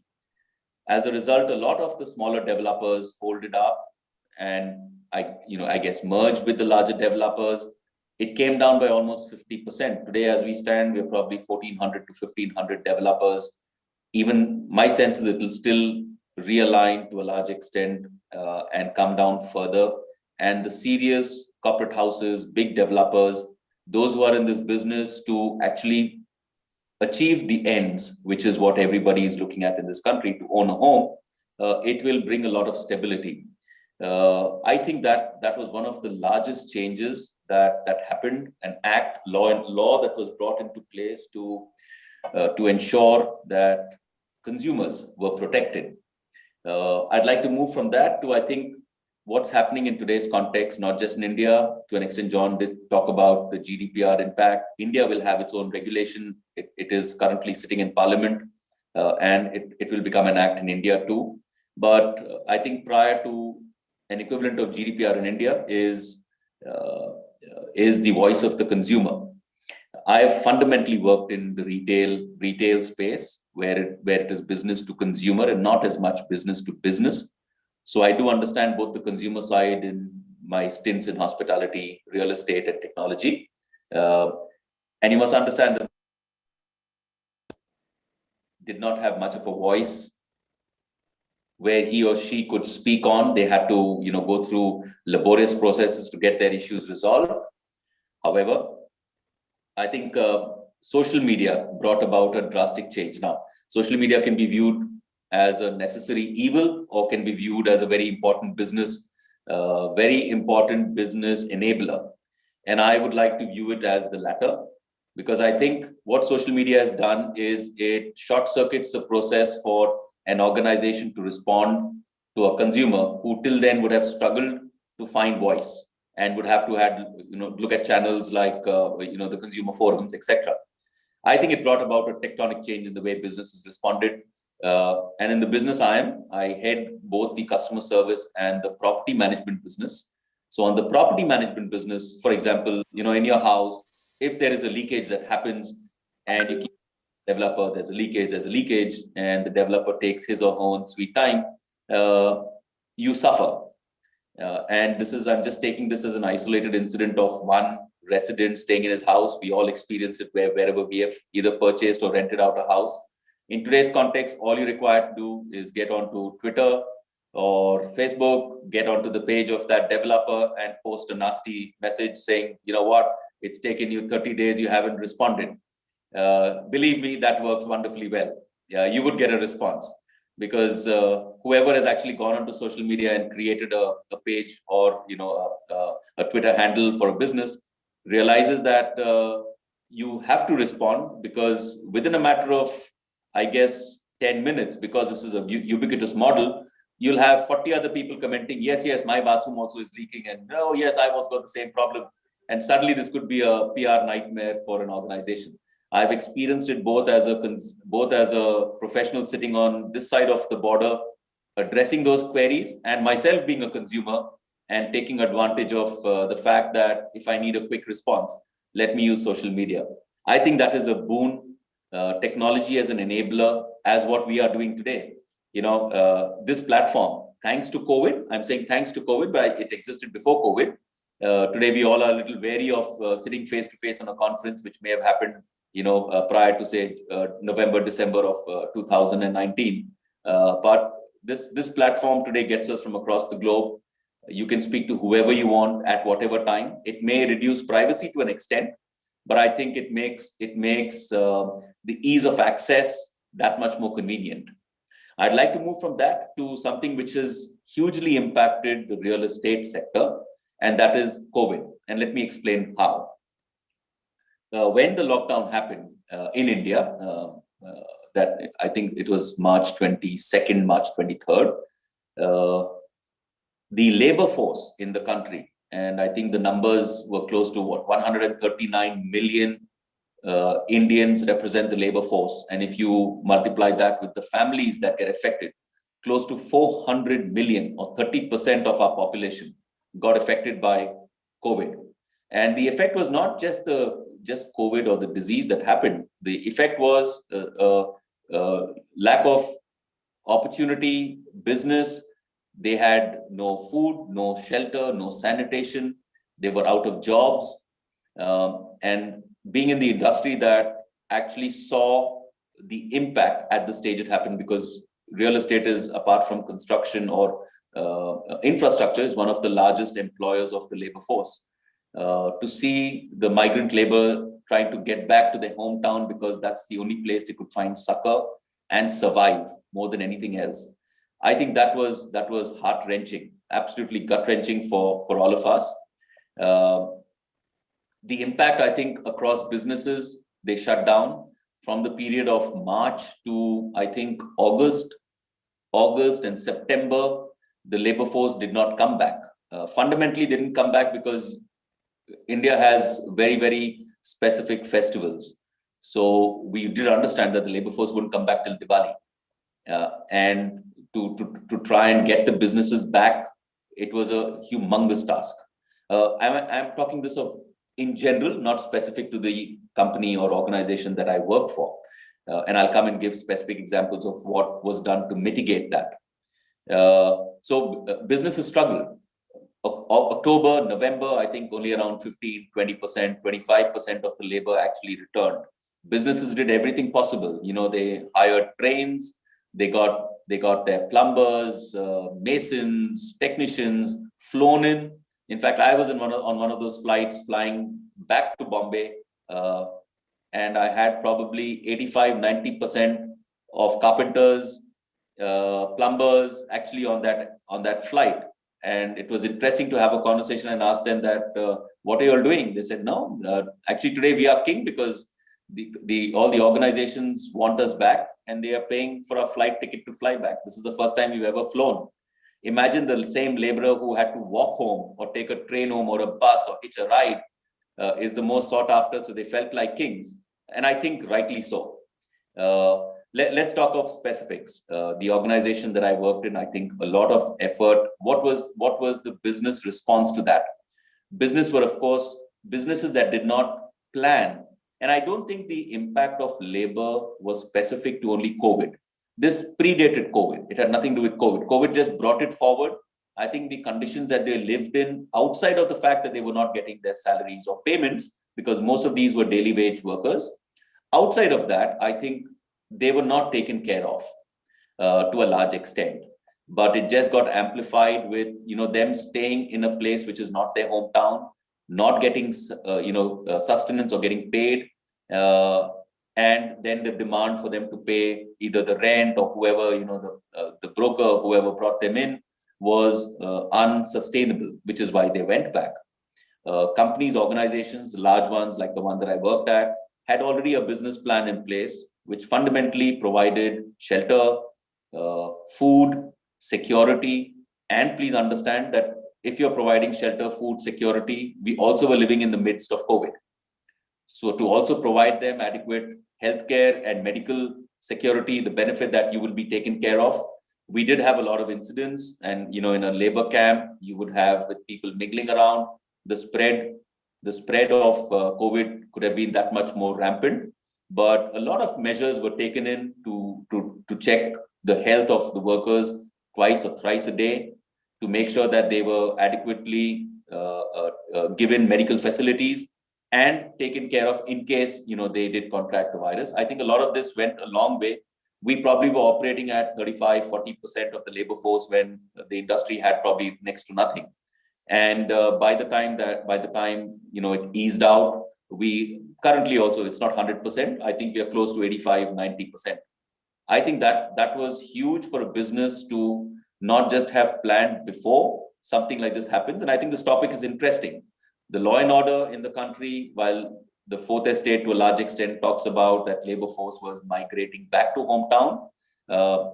As a result, a lot of the smaller developers folded up and I guess merged with the larger developers. It came down by almost 50%. Today, as we stand, we're probably 1,400 to 1,500 developers. Even my sense is it will still realign to a large extent and come down further. And the serious corporate houses, big developers, those who are in this business to actually achieve the ends, which is what everybody is looking at in this country, to own a home, it will bring a lot of stability. I think that was one of the largest changes that happened, an law that was brought into place to ensure that consumers were protected. I'd like to move from that to, I think, what's happening in today's context, not just in India. To an extent, John did talk about the GDPR impact. India will have its own regulation. It is currently sitting in Parliament, and it will become an act in India too. But I think prior to an equivalent of GDPR in India is the voice of the consumer. I have fundamentally worked in the retail space where it is business to consumer and not as much business to business. So I do understand both the consumer side in my stints in hospitality, real estate, and technology. And you must understand that did not have much of a voice where he or she could speak on. They had to, go through laborious processes to get their issues resolved. However, I think social media brought about a drastic change. Now, social media can be viewed as a necessary evil or can be viewed as a very important business enabler. And I would like to view it as the latter, because I think what social media has done is it short circuits the process for an organization to respond to a consumer who till then would have struggled to find voice and would have to look at channels like the consumer forums, etc. I think it brought about a tectonic change in the way businesses responded. And in the business I head both the customer service and the property management business. So on the property management business, for example, in your house, if there is a leakage that happens and you keep developer, there's a leakage, and the developer takes his or her own sweet time, you suffer. And I'm just taking this as an isolated incident of one resident staying in his house. We all experience it wherever we have either purchased or rented out a house. In today's context, all you require to do is get onto Twitter or Facebook, get onto the page of that developer and post a nasty message saying, you know what, it's taken you 30 days, you haven't responded. Believe me, that works wonderfully well. You would get a response because whoever has actually gone onto social media and created a page or a Twitter handle for a business realizes that you have to respond, because within a matter of, I guess, 10 minutes, because this is a ubiquitous model, you'll have 40 other people commenting, yes, my bathroom also is leaking, and no, yes, I've also got the same problem. And suddenly this could be a PR nightmare for an organization. I've experienced it both as a professional sitting on this side of the border, addressing those queries, and myself being a consumer and taking advantage of the fact that if I need a quick response, let me use social media. I think that is a boon. Technology as an enabler, as what we are doing today. This platform, thanks to COVID, I'm saying thanks to COVID, but it existed before COVID. Today, we all are a little wary of sitting face to face on a conference, which may have happened, prior to say November, December of 2019. But this platform today gets us from across the globe. You can speak to whoever you want at whatever time. It may reduce privacy to an extent, but I think it makes the ease of access that much more convenient. I'd like to move from that to something which has hugely impacted the real estate sector, and that is COVID. And let me explain how. When the lockdown happened in India, that I think it was March 22nd, March 23rd, the labor force in the country, and I think the numbers were close to 139 million Indians represent the labor force. And if you multiply that with the families that get affected, close to 400 million or 30% of our population got affected by COVID. And the effect was not just COVID or the disease that happened. The effect was lack of opportunity, business. They had no food, no shelter, no sanitation. They were out of jobs. And being in the industry that actually saw the impact at the stage it happened, because real estate is, apart from construction or infrastructure, is one of the largest employers of the labor force. To see the migrant labor trying to get back to their hometown because that's the only place they could find succor and survive more than anything else, I think that was heart-wrenching, absolutely gut-wrenching for all of us. The impact, I think, across businesses, they shut down from the period of March to, I think, August and September. The labor force did not come back. Fundamentally, they didn't come back because India has very, very specific festivals. So we did understand that the labor force wouldn't come back till Diwali. And to try and get the businesses back, it was a humongous task. I'm talking this of in general, not specific to the company or organization that I work for. And I'll come and give specific examples of what was done to mitigate that. So businesses struggled. October, November, I think only around 15, 20%, 25% of the labor actually returned. Businesses did everything possible. They hired trains, they got their plumbers, masons, technicians flown in. In fact, I was on one of those flights flying back to Bombay, and I had probably 85-90% of carpenters, plumbers actually on that flight. And it was interesting to have a conversation and ask them that, what are you all doing? They said, no, actually today we are king because all the organizations want us back and they are paying for a flight ticket to fly back. This is the first time we've ever flown. Imagine the same laborer who had to walk home or take a train home or a bus or hitch a ride is the most sought after. So they felt like kings. And I think rightly so. Let's talk of specifics. The organization that I worked in, I think a lot of effort. What was the business response to that? Business were, of course, businesses that did not plan. And I don't think the impact of labor was specific to only COVID. This predated COVID. It had nothing to do with COVID. COVID just brought it forward. I think the conditions that they lived in, outside of the fact that they were not getting their salaries or payments, because most of these were daily wage workers. Outside of that, I think they were not taken care of to a large extent. But it just got amplified with them staying in a place which is not their hometown, not getting sustenance or getting paid. And then the demand for them to pay either the rent or whoever, the broker, whoever brought them in, was unsustainable, which is why they went back. Companies, organizations, large ones like the one that I worked at, had already a business plan in place, which fundamentally provided shelter, food, security. And please understand that if you're providing shelter, food, security, we also were living in the midst of COVID. So to also provide them adequate healthcare and medical security, the benefit that you will be taken care of. We did have a lot of incidents, and in a labor camp, you would have with people mingling around. The spread of COVID could have been that much more rampant, but a lot of measures were taken in to check the health of the workers twice or thrice a day, to make sure that they were adequately given medical facilities and taken care of in case, they did contract the virus. I think a lot of this went a long way. We probably were operating at 35, 40% of the labor force when the industry had probably next to nothing. And by the time it eased out, we currently also, it's not 100%. I think we are close to 85, 90%. I think that was huge for a business to not just have planned before something like this happens. And I think this topic is interesting. The law and order in the country, while the fourth estate to a large extent talks about that labor force was migrating back to hometown,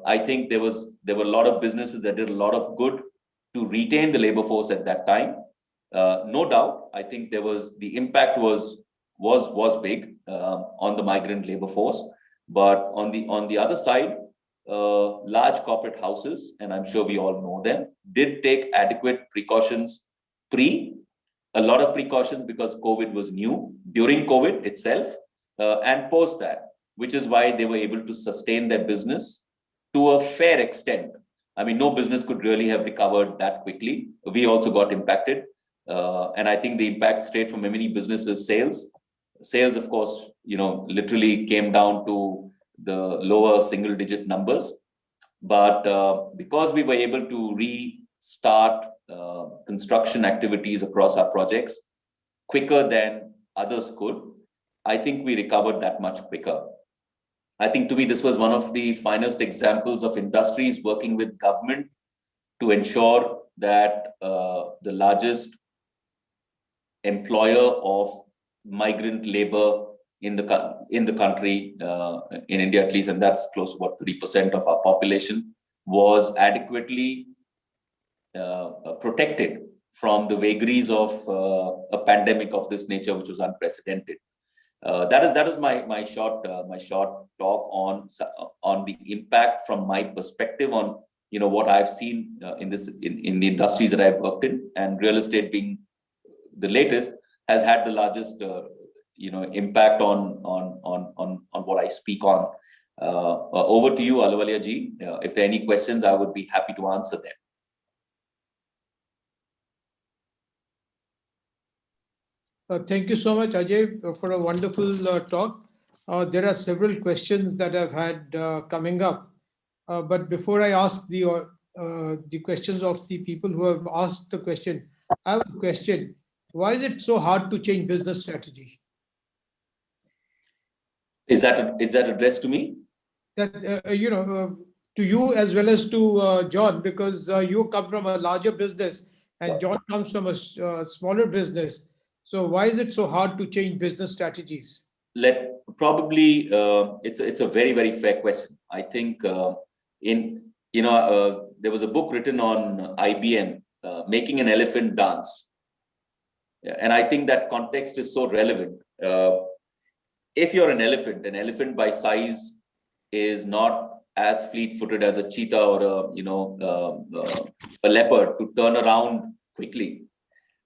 I think there were a lot of businesses that did a lot of good to retain the labor force at that time. No doubt, I think the impact was big on the migrant labor force. But on the other side, large corporate houses, and I'm sure we all know them, did take adequate precautions a lot of precautions because COVID was new, during COVID itself, and post that, which is why they were able to sustain their business to a fair extent. I mean, no business could really have recovered that quickly. We also got impacted. And I think the impact straight from many businesses, sales, of course, literally came down to the lower single digit numbers. But because we were able to restart construction activities across our projects quicker than others could, I think we recovered that much quicker. I think to me, this was one of the finest examples of industries working with government to ensure that the largest employer of migrant labor in the country, in India at least, and that's close to about 30% of our population, was adequately protected from the vagaries of a pandemic of this nature, which was unprecedented. That is my short talk on the impact from my perspective on what I've seen in the industries that I've worked in, and real estate being the latest has had the largest impact on what I speak on. Over to you, Ahluwalia ji. If there are any questions, I would be happy to answer them. Thank you so much, Ajay, for a wonderful talk. There are several questions that I've had coming up. But before I ask the questions of the people who have asked the question, I have a question. Why is it so hard to change business strategy? Is that addressed to me? That, to you as well as to John, because you come from a larger business and John comes from a smaller business. So why is it so hard to change business strategies? It's a very, very fair question. I think there was a book written on IBM, Making an Elephant Dance. And I think that context is so relevant. If you're an elephant by size is not as fleet-footed as a cheetah or a leopard to turn around quickly.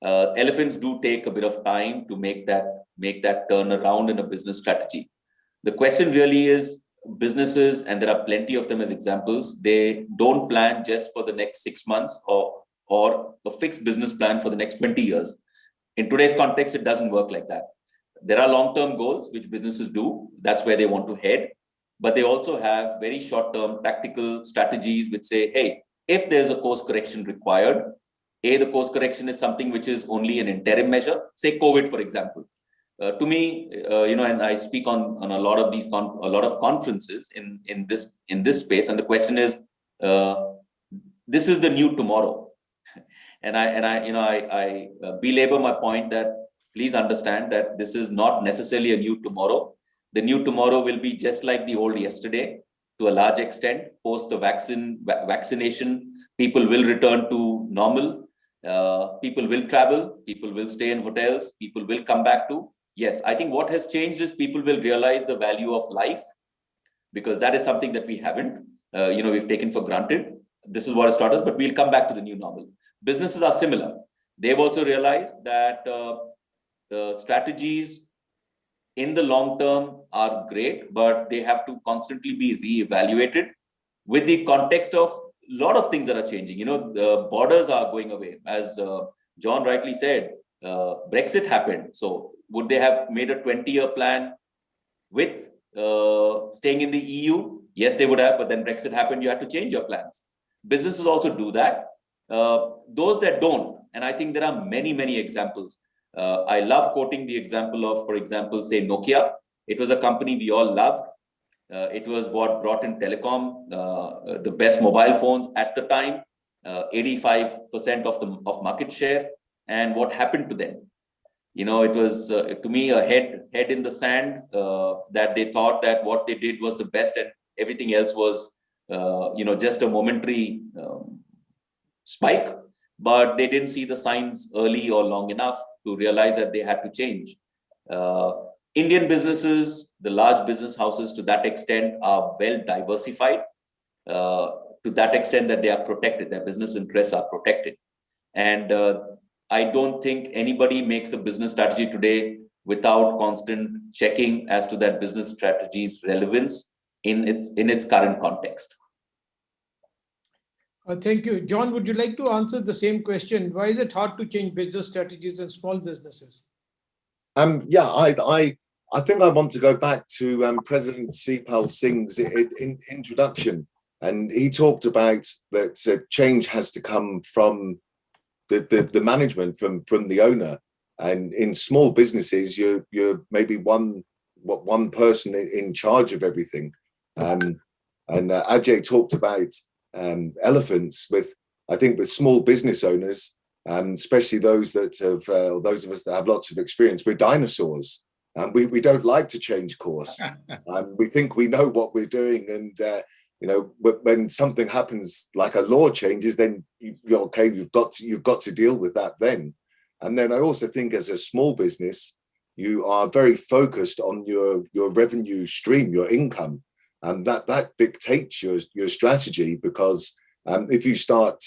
Elephants do take a bit of time to make that turn around in a business strategy. The question really is businesses, and there are plenty of them as examples, they don't plan just for the next 6 months or a fixed business plan for the next 20 years. In today's context, it doesn't work like that. There are long-term goals, which businesses do. That's where they want to head. But they also have very short-term tactical strategies which say, hey, if there's a course correction required, the course correction is something which is only an interim measure, say COVID, for example. To me, and I speak on a lot of conferences in this space, and the question is, this is the new tomorrow. And I belabor my point that please understand that this is not necessarily a new tomorrow. The new tomorrow will be just like the old yesterday to a large extent. Post the vaccination, people will return to normal. People will travel. People will stay in hotels. People will come back to. Yes, I think what has changed is people will realize the value of life, because that is something that we haven't. We've taken for granted. This is what has taught us, but we'll come back to the new normal. Businesses are similar. They've also realized that the strategies in the long term are great, but they have to constantly be reevaluated with the context of a lot of things that are changing. The borders are going away. As John rightly said, Brexit happened. So would they have made a 20-year plan with staying in the EU? Yes, they would have, but then Brexit happened, you had to change your plans. Businesses also do that. Those that don't, and I think there are many, many examples. I love quoting the example of, for example, say Nokia. It was a company we all loved. It was what brought in telecom, the best mobile phones at the time, 85% of market share. And what happened to them? You know, it was to me a head in the sand, that they thought that what they did was the best and everything else was, just a momentary spike. But they didn't see the signs early or long enough to realize that they had to change. Indian businesses, the large business houses, to that extent, are well diversified, to that extent that they are protected, their business interests are protected. And I don't think anybody makes a business strategy today without constant checking as to that business strategy's relevance in its current context. Thank you. John, would you like to answer the same question? Why is it hard to change business strategies in small businesses? Yeah, I think I want to go back to President Sipal Singh's introduction, and he talked about that change has to come from the management, from the owner. And in small businesses, you're maybe one person in charge of everything. And Ajay talked about elephants with small business owners, especially those that have those of us that have lots of experience. We're dinosaurs, and we don't like to change course. We think we know what we're doing, and when something happens, like a law changes, then you're okay. You've got to deal with that then. And then I also think, as a small business, you are very focused on your revenue stream, your income, and that dictates your strategy. Because if you start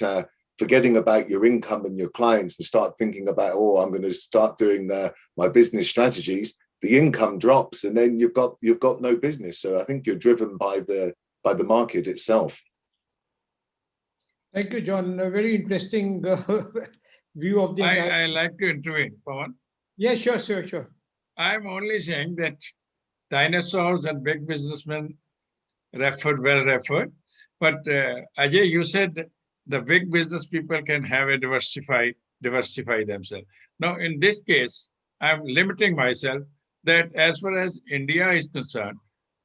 forgetting about your income and your clients and start thinking about, I'm going to start doing my business strategies, the income drops, and then you've got no business. So I think you're driven by the market itself. Thank you, John. A very interesting view of the. I like to intervene, Pawan. Yeah, sure. I'm only saying that dinosaurs and big businessmen well referred. But Ajay, you said the big business people can have a diversify themselves. Now, in this case, I'm limiting myself that as far as India is concerned,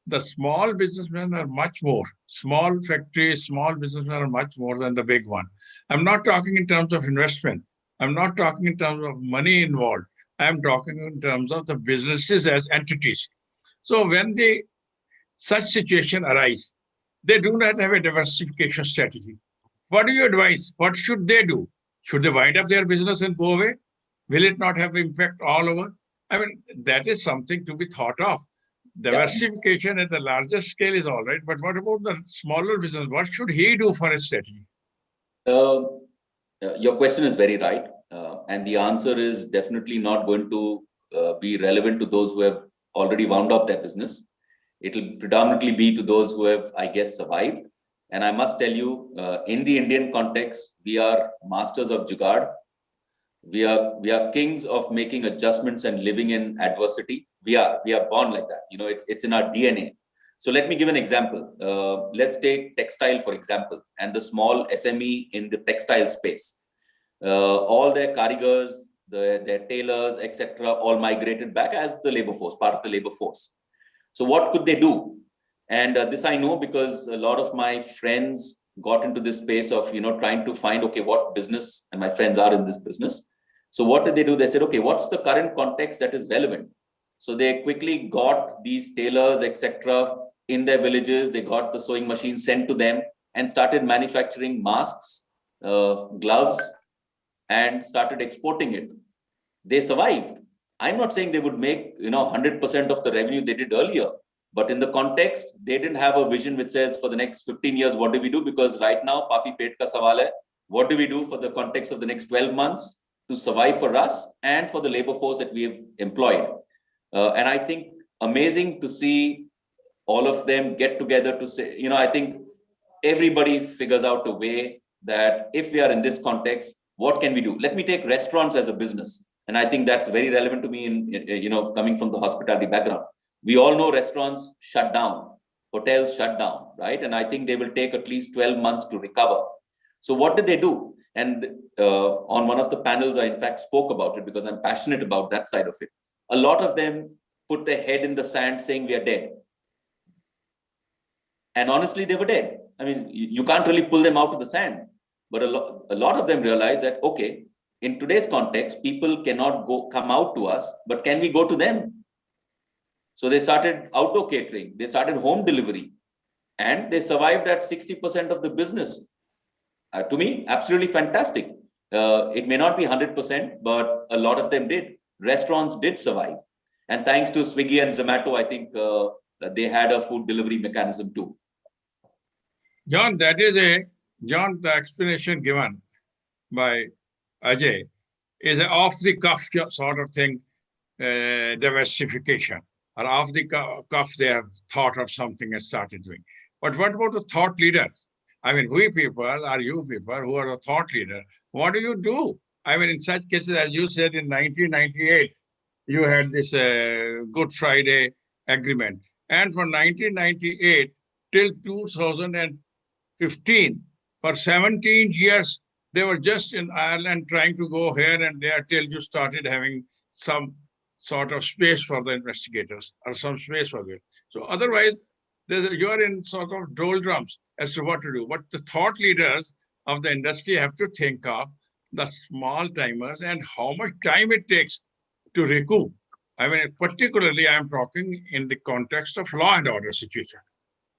the small businessmen are much more. Small factories, small businessmen are much more than the big one. I'm not talking in terms of investment. I'm not talking in terms of money involved. I'm talking in terms of the businesses as entities. So when such situation arise, they do not have a diversification strategy. What do you advise? What should they do? Should they wind up their business and go away? Will it not have impact all over? I mean, that is something to be thought of. Diversification at the larger scale is all right, but what about the smaller business? What should he do for a strategy? Your question is very right. And the answer is definitely not going to be relevant to those who have already wound up their business. It will predominantly be to those who have, I guess, survived. And I must tell you, in the Indian context, we are masters of jugaad. We are kings of making adjustments and living in adversity. We are born like that. It's in our DNA. So let me give an example. Let's take textile, for example, and the small SME in the textile space. All their karigars, their tailors, etc., all migrated back as the labor force, part of the labor force. So what could they do? And this I know because a lot of my friends got into this space of trying to find, okay, what business, and my friends are in this business. So what did they do? They said, okay, what's the current context that is relevant? So they quickly got these tailors, etc., in their villages. They got the sewing machines sent to them and started manufacturing masks, gloves, and started exporting it. They survived. I'm not saying they would make 100% of the revenue they did earlier, but in the context, they didn't have a vision which says for the next 15 years, what do we do? Because right now, Papi Pet ka sawal hai. What do we do for the context of the next 12 months to survive for us and for the labor force that we have employed? And I think amazing to see all of them get together to say, I think everybody figures out a way that if we are in this context, what can we do? Let me take restaurants as a business. And I think that's very relevant to me in coming from the hospitality background. We all know restaurants shut down, hotels shut down, right? And I think they will take at least 12 months to recover. So what did they do? And on one of the panels, I in fact spoke about it because I'm passionate about that side of it. A lot of them put their head in the sand saying we are dead. And honestly, they were dead. I mean, you can't really pull them out of the sand. But a lot of them realized that, okay, in today's context, people cannot come out to us, but can we go to them? So they started outdoor catering, they started home delivery, and they survived at 60% of the business. To me, absolutely fantastic. It may not be 100%, but a lot of them did. Restaurants did survive. And thanks to Swiggy and Zomato, I think they had a food delivery mechanism too. John, the explanation given by Ajay is an off-the-cuff sort of thing, diversification. Or off the cuff, they have thought of something and started doing. But what about the thought leaders? I mean, we people are you people who are the thought leader. What do you do? I mean, in such cases, as you said, in 1998, you had this Good Friday agreement. And from 1998 till 2015, for 17 years, they were just in Ireland trying to go here and there till you started having some sort of space for the investigators or some space for them. So otherwise, you're in sort of doldrums as to what to do. But the thought leaders of the industry have to think of the small timers and how much time it takes to recoup. I mean, particularly I'm talking in the context of law and order situation.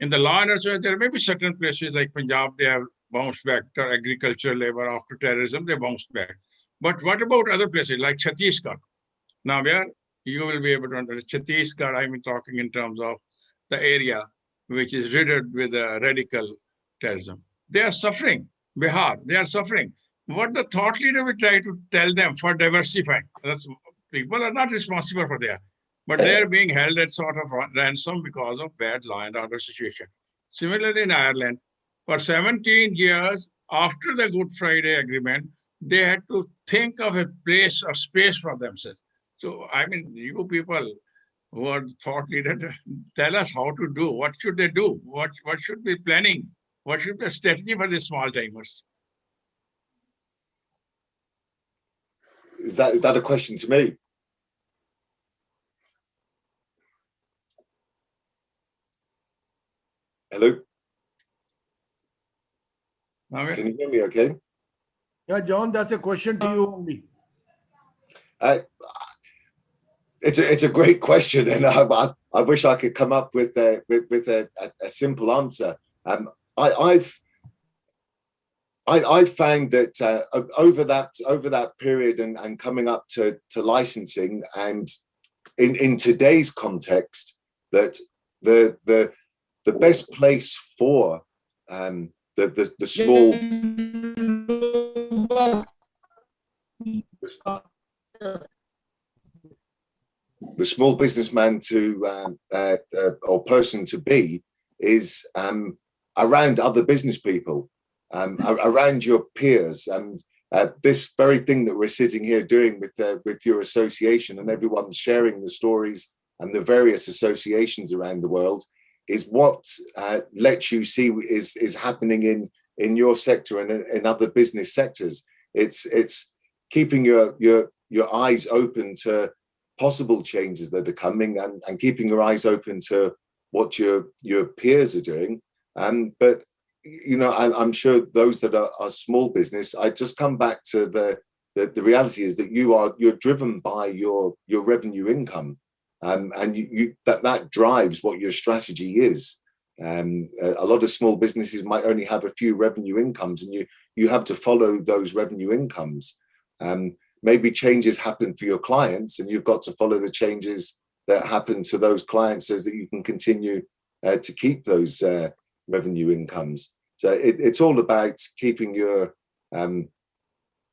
In the law and order, there may be certain places like Punjab, they have bounced back, or agricultural labor after terrorism, they bounced back. But what about other places like Chhattisgarh? Now, where you will be able to understand Chhattisgarh, I'm talking in terms of the area which is riddled with radical terrorism. They are suffering. Bihar, they are suffering. What the thought leader will try to tell them for diversifying? People are not responsible for that, but they are being held at sort of ransom because of bad law and order situation. Similarly, in Ireland, for 17 years after the Good Friday Agreement, they had to think of a place or space for themselves. So, I mean, you people who are thought leaders, tell us how to do. What should they do? What should be planning? What should be a strategy for the small timers? Is that a question to me? Hello? Can you hear me okay? Yeah, John, that's a question to you only. It's a great question, and I wish I could come up with a simple answer. I've found that over that period and coming up to licensing, and in today's context, that the best place for the small businessman or person to be is around other business people, around your peers, and this very thing that we're sitting here doing with your association, and everyone's sharing the stories and the various associations around the world, is what lets you see is happening in your sector and in other business sectors. It's keeping your eyes open to possible changes that are coming, and keeping your eyes open to what your peers are doing. But you know, I'm sure those that are small business, I just come back to the reality is that you're driven by your revenue income, and you that drives what your strategy is. A lot of small businesses might only have a few revenue incomes, and you have to follow those revenue incomes. Maybe changes happen for your clients, and you've got to follow the changes that happen to those clients so that you can continue to keep those revenue incomes. So it's all about keeping your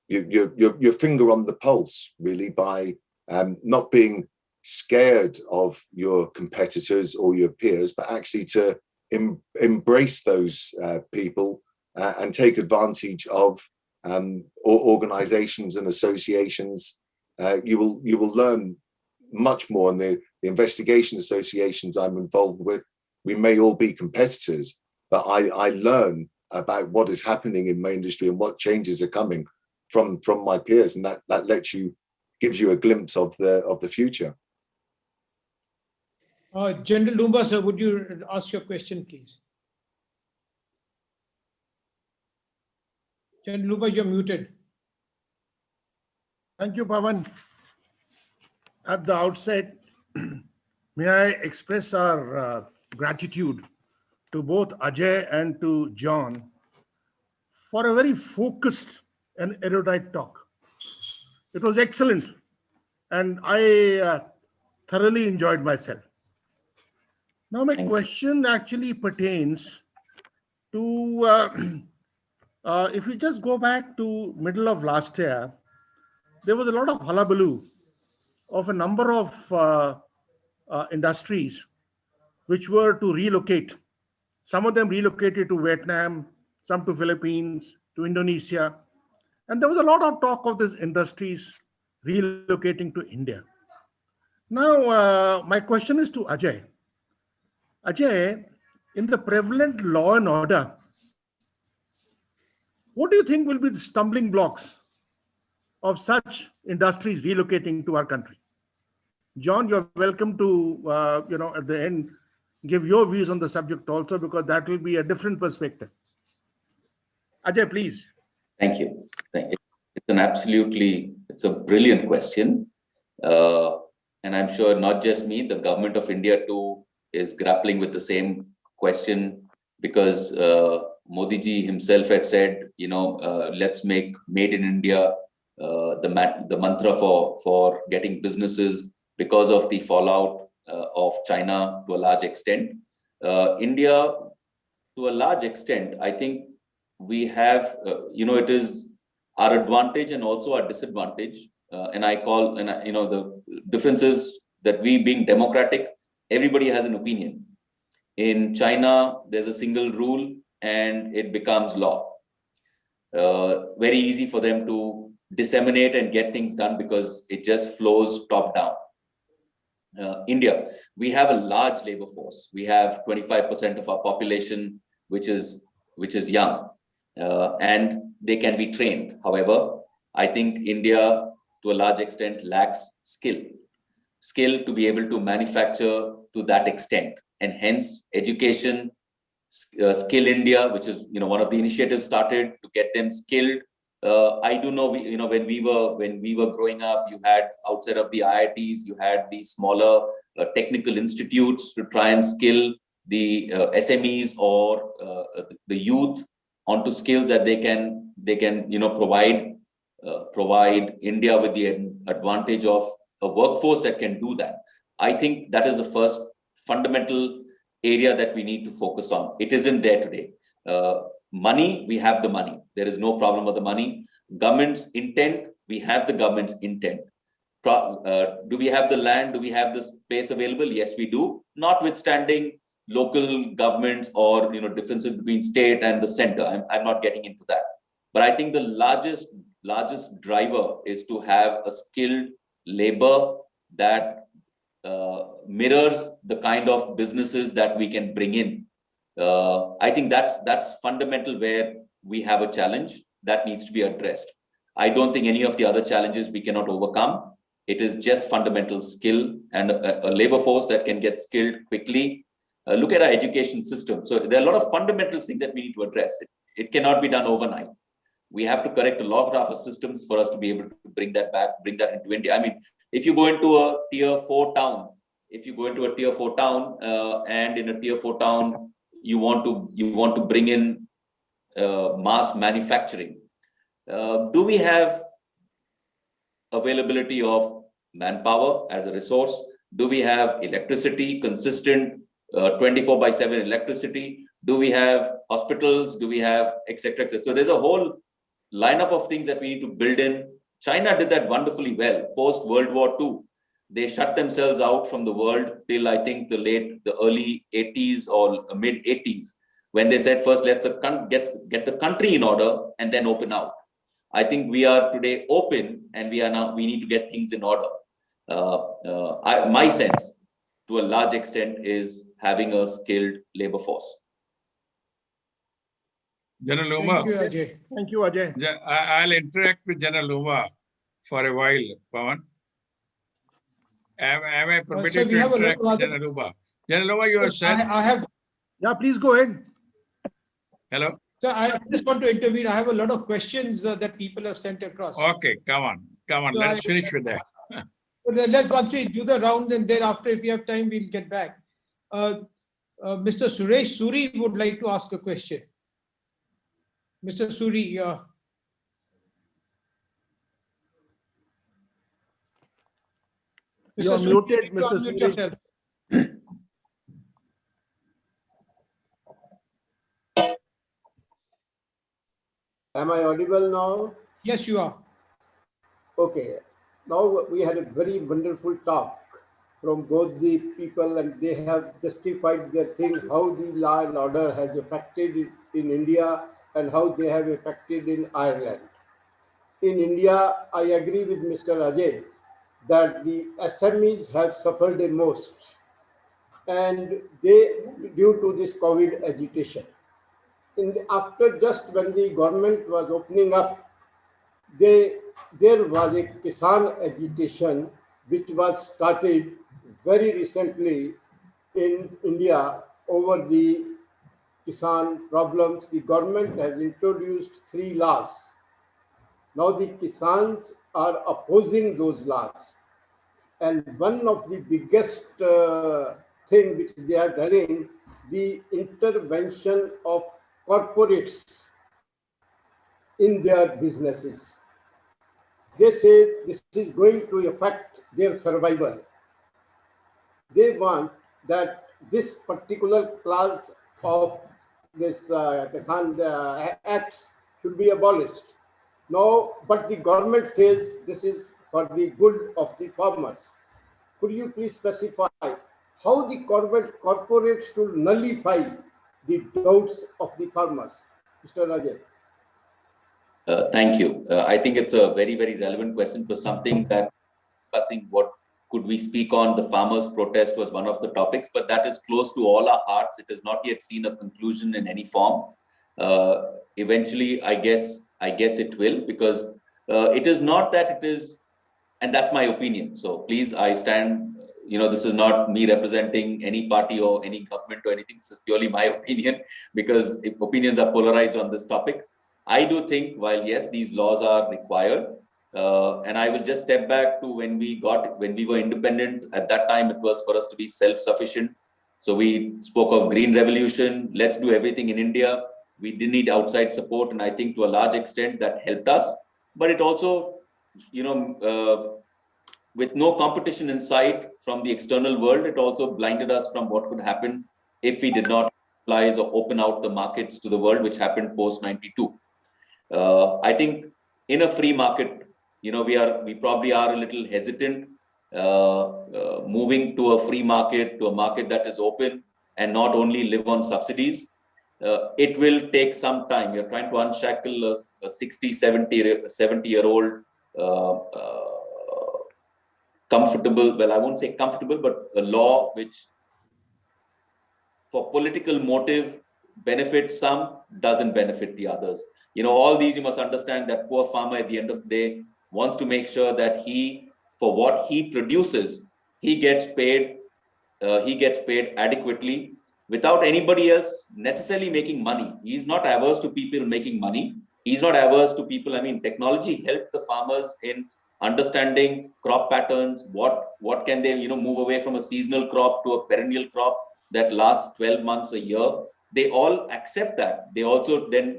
finger on the pulse, really, by not being scared of your competitors or your peers, but actually to embrace those people and take advantage of organizations and associations you will learn much more. And the investigation associations I'm involved with, we may all be competitors, but I learn about what is happening in my industry and what changes are coming from my peers, and that gives you a glimpse of the future. General Lumba, sir, would you ask your question, please? General Lumba, you're muted. Thank you, Pawan. At the outset, may I express our gratitude to both Ajay and to John for a very focused and erudite talk. It was excellent, and I thoroughly enjoyed myself. Now, my question actually pertains to if you just go back to middle of last year, there was a lot of hullabaloo of a number of industries which were to relocate. Some of them relocated to Vietnam, some to Philippines, to Indonesia. And there was a lot of talk of these industries relocating to India. Now, my question is to Ajay. Ajay, in the prevalent law and order, what do you think will be the stumbling blocks of such industries relocating to our country? John, you're welcome to, at the end, give your views on the subject also, because that will be a different perspective. Ajay, please. Thank you. It's a brilliant question. And I'm sure not just me, the government of India too is grappling with the same question, because Modi ji himself had said, let's make Made in India the mantra for getting businesses, because of the fallout of China to a large extent. India, to a large extent, I think we have, it is our advantage and also our disadvantage. The difference is that we, being democratic, everybody has an opinion. In China, there's a single rule and it becomes law. Very easy for them to disseminate and get things done because it just flows top down. India, we have a large labor force. We have 25% of our population, which is young, and they can be trained. However, I think India, to a large extent, lacks skill to be able to manufacture to that extent, and hence education, Skill India, which is one of the initiatives started to get them skilled. I do know, when we were growing up, you had, outside of the IITs, you had these smaller technical institutes to try and skill the SMEs or the youth onto skills that they can provide India with the advantage of a workforce that can do that. I think that is the first fundamental area that we need to focus on. It isn't there today. Money, we have the money. There is no problem with the money. Government's intent, we have the government's intent. Do we have the land? Do we have the space available? Yes, we do. Notwithstanding local governments or differences between state and the center. I'm not getting into that. But I think the largest driver is to have a skilled labor that mirrors the kind of businesses that we can bring in. I think that's fundamental, where we have a challenge that needs to be addressed. I don't think any of the other challenges we cannot overcome. It is just fundamental skill and a labor force that can get skilled quickly. Look at our education system. So there are a lot of fundamental things that we need to address. It cannot be done overnight. We have to correct a lot of our systems for us to be able to bring that into India. I mean, if you go into a tier 4 town, and in a tier 4 town, you want to bring in mass manufacturing. Do we have availability of manpower as a resource? Do we have electricity, consistent 24/7 electricity? Do we have hospitals? Do we have etc., etc.? So there's a whole lineup of things that we need to build in. China did that wonderfully well post World War II. They shut themselves out from the world till, I think, the early 80s or mid 80s, when they said, first let's get the country in order and then open out. I think we are today open, and we need to get things in order. My sense, to a large extent, is having a skilled labor force. General Thank Uma, you, Ajay. Thank you, Ajay. I'll interact with General Uma for a while, Pawan. Am I Sir, permitted we to have a lot interact of with other. General Uma? General Uma, you have said, I have, Yeah, please go ahead. hello? sir, I just want to intervene. I have a lot of questions that people have sent across. Okay, come on, So let's finish with that. Let's once we do the round, and thereafter, if we have time, we'll get back. Mr. Suresh Suri would like to ask a question. Mr. Suri, You're Suri, muted, you Mr. unmute Suri. yourself. Am I audible now? Yes, you are. Okay. Now we had a very wonderful talk from both the people, and they have justified their thing, how the law and order has affected in India and how they have affected in Ireland. In India, I agree with Mr. Ajay that the SMEs have suffered the most, and they, due to this COVID agitation. After just when the government was opening up, there was a Kisan agitation which was started very recently in India over the Kisan problems. The government has introduced 3 laws. Now the Kisans are opposing those laws. And one of the biggest thing which they are telling, the intervention of corporates in their businesses. They say this is going to affect their survival. They want that this particular clause of this acts should be abolished. No, but the government says this is for the good of the farmers. Could you please specify how the corporates should nullify the doubts of the farmers? Mr. Rajay. Thank you. I think it's a very, very relevant question for something that discussing what could we speak on. The farmers' protest was one of the topics, but that is close to all our hearts. It has not yet seen a conclusion in any form. Eventually, I guess it will, because it is not that it is, and that's my opinion. So please, I stand. This is not me representing any party or any government or anything. This is purely my opinion, because opinions are polarized on this topic. I do think, while yes, these laws are required, and I will just step back to when we were independent. At that time, it was for us to be self-sufficient. So we spoke of green revolution. Let's do everything in India. We didn't need outside support, and I think to a large extent that helped us. But it also, with no competition in sight from the external world, it also blinded us from what could happen if we did not realize or open out the markets to the world, which happened post 92. I think in a free market, we probably are a little hesitant moving to a free market, to a market that is open and not only live on subsidies. It will take some time. You're trying to unshackle a 60, 70-year-old comfortable, well, I won't say comfortable, but a law which for political motive benefits some, doesn't benefit the others. All these, you must understand that poor farmer at the end of the day wants to make sure that for what he produces, he gets paid adequately without anybody else necessarily making money. He's not averse to people making money. He's not averse to people. Technology helped the farmers in understanding crop patterns. What can they, move away from a seasonal crop to a perennial crop that lasts 12 months a year. They all accept that. They also then,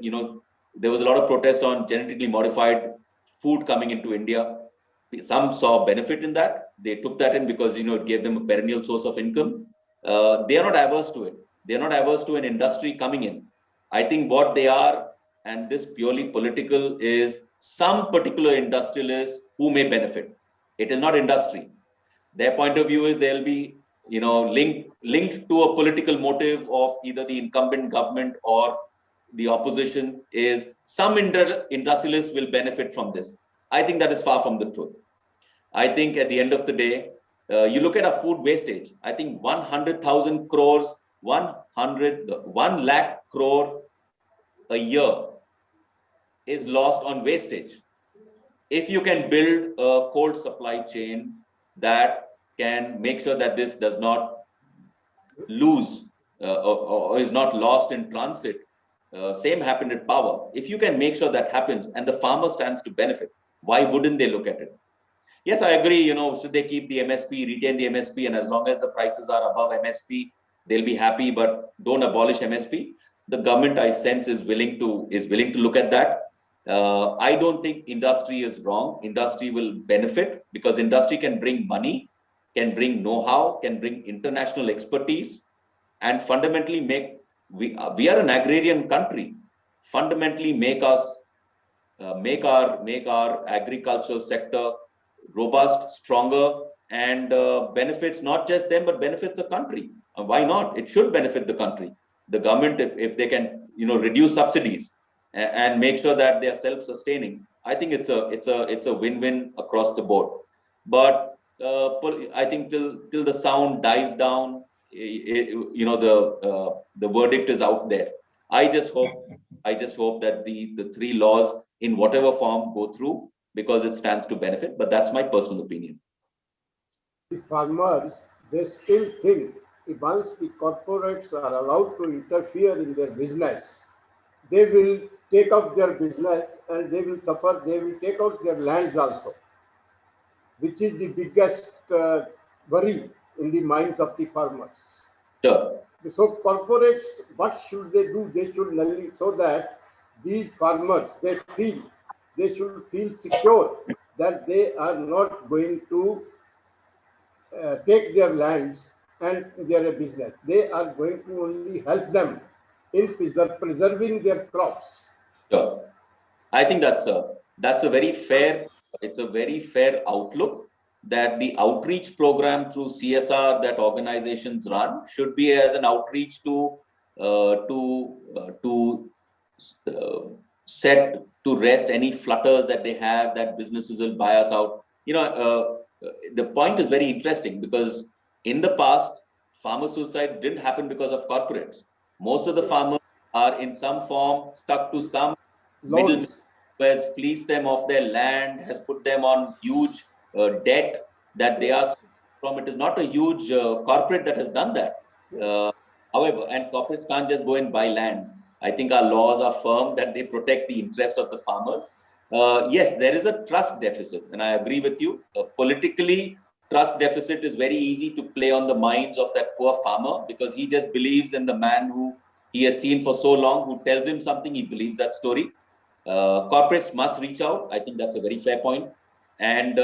there was a lot of protest on genetically modified food coming into India. Some saw benefit in that. They took that in because, it gave them a perennial source of income. They are not averse to it. They are not averse to an industry coming in. I think what they are, and this purely political, is some particular industrialists who may benefit. It is not industry. Their point of view is they'll be, linked to a political motive of either the incumbent government or the opposition is some industrialists will benefit from this. I think that is far from the truth. I think at the end of the day, you look at our food wastage. I think 100,000 crores, 1 lakh crore a year is lost on wastage. If you can build a cold supply chain that can make sure that this does not lose or is not lost in transit, same happened at power. If you can make sure that happens and the farmer stands to benefit, why wouldn't they look at it? Yes, I agree, should they keep the MSP, retain the MSP, and as long as the prices are above MSP, they'll be happy, but don't abolish MSP. The government, I sense, is willing to look at that. I don't think industry is wrong. Industry will benefit because industry can bring money, can bring know-how, can bring international expertise, and fundamentally we are an agrarian country. Fundamentally make our agricultural sector robust, stronger, and benefits not just them but benefits the country. Why not? It should benefit the country. The government, if they can, reduce subsidies and make sure that they are self-sustaining, I think it's a win-win across the board. But I think till the sound dies down, the verdict is out there. I just hope that the 3 laws in whatever form go through because it stands to benefit. But that's my personal opinion. The farmers, they still think if once the corporates are allowed to interfere in their business, they will take out their business and they will suffer. They will take out their lands also, which is the biggest worry in the minds of the farmers. Sure. So corporates, what should they do? They should nullify so that these farmers, they should feel secure that they are not going to take their lands and their business. They are going to only help them in preserving their crops. Sure. I think that's a very fair, it's a very fair outlook that the outreach program through CSR that organizations run should be as an outreach to set to rest any flutters that they have that businesses will buy us out. The point is very interesting because in the past, farmer suicide didn't happen because of corporates. Most of the farmers are in some form stuck to some middleman who has fleeced them off their land, has put them on huge debt that they are from. It is not a huge corporate that has done that. However, and corporates can't just go and buy land. I think our laws are firm that they protect the interest of the farmers. Yes, there is a trust deficit, and I agree with you. Politically, trust deficit is very easy to play on the minds of that poor farmer because he just believes in the man who he has seen for so long, who tells him something, he believes that story. Corporates must reach out. I think that's a very fair point. And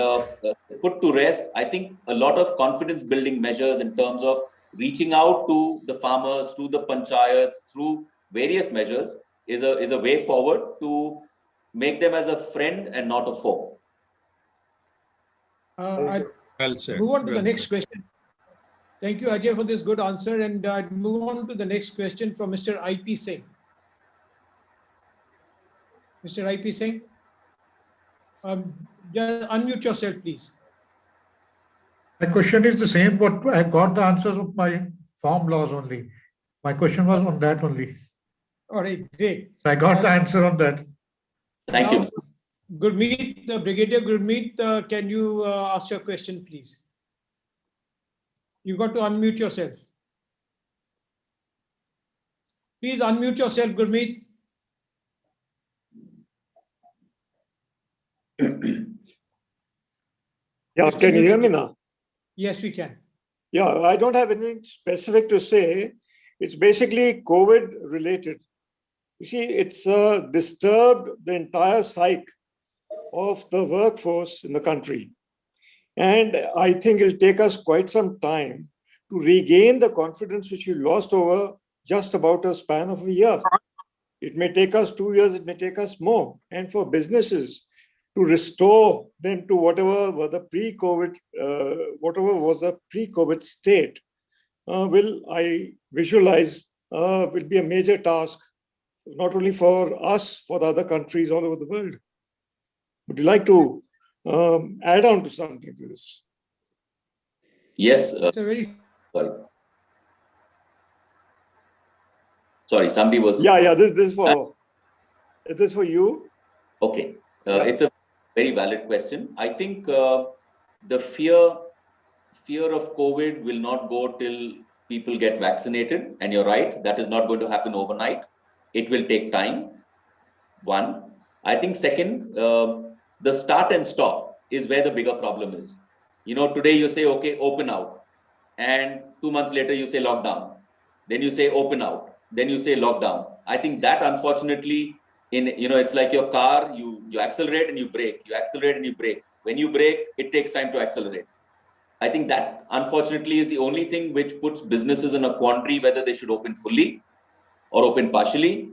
put to rest, I think a lot of confidence building measures in terms of reaching out to the farmers, through the panchayats, through various measures is a way forward to make them as a friend and not a foe. I'd Well said. move on to Well the next said. question. Thank you, Ajay, for this good answer. And I'd move on to the next question from Mr. I.P. Singh. Mr. I.P. Singh, just unmute yourself, please. My question is the same, but I got the answers of my farm laws only. My question was on that only. All right, great. I got the answer on that. Thank you, Now, Mr. Gurmeet, Brigadier Gurmeet, can you ask your question, please? You've got to unmute yourself. Please unmute yourself, Gurmeet. Yeah, can you hear me now? Yes, we can. Yeah, I don't have anything specific to say. It's basically COVID related. You see, it's disturbed the entire psyche of the workforce in the country. And I think it'll take us quite some time to regain the confidence which we lost over just about a span of a year. It may take us 2 years, it may take us more. And for businesses to restore them to whatever was the pre-COVID state, will I visualize will be a major task not only for us, for the other countries all over the world. Would you like to add on to something to this? Yes. It's a very Sorry. Sorry, somebody was. Yeah. This is for you. Okay. Yeah. It's a very valid question. I think the fear of COVID will not go till people get vaccinated. And you're right, that is not going to happen overnight. It will take time. One. I think second, the start and stop is where the bigger problem is. Today you say, okay, open out. And 2 months later, you say lockdown. Then you say open out. Then you say lockdown. I think that unfortunately, it's like your car, you accelerate and you brake. You accelerate and you brake. When you brake, it takes time to accelerate. I think that unfortunately is the only thing which puts businesses in a quandary whether they should open fully or open partially.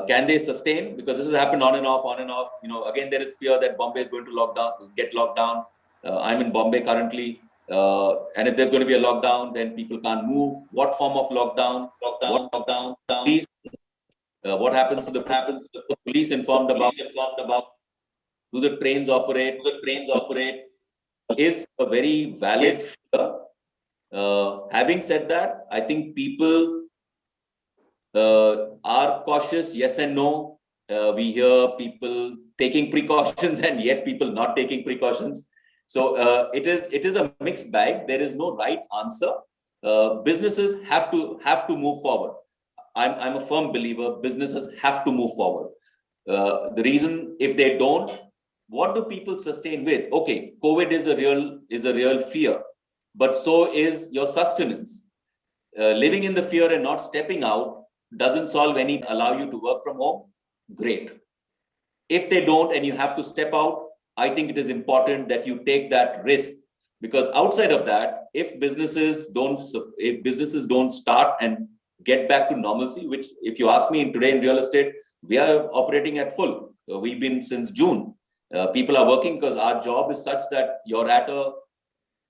Can they sustain? Because this has happened on and off, on and off. Again, there is fear that Bombay is going to get locked down. I'm in Bombay currently. And if there's going to be a lockdown, then people can't move. What form of lockdown? Police, what happens to the police informed about? Do the trains operate? Is a very valid fear. Having said that, I think people are cautious, yes and no. We hear people taking precautions and yet people not taking precautions. So it is a mixed bag. There is no right answer. Businesses have to move forward. I'm a firm believer. Businesses have to move forward. The reason, if they don't, what do people sustain with? Okay, COVID is a real fear, but so is your sustenance. Living in the fear and not stepping out doesn't solve any. Allow you to work from home, great. If they don't and you have to step out, I think it is important that you take that risk, because outside of that, if businesses don't start and get back to normalcy, which if you ask me today in real estate, we are operating at full. We've been since June. People are working because our job is such that you're at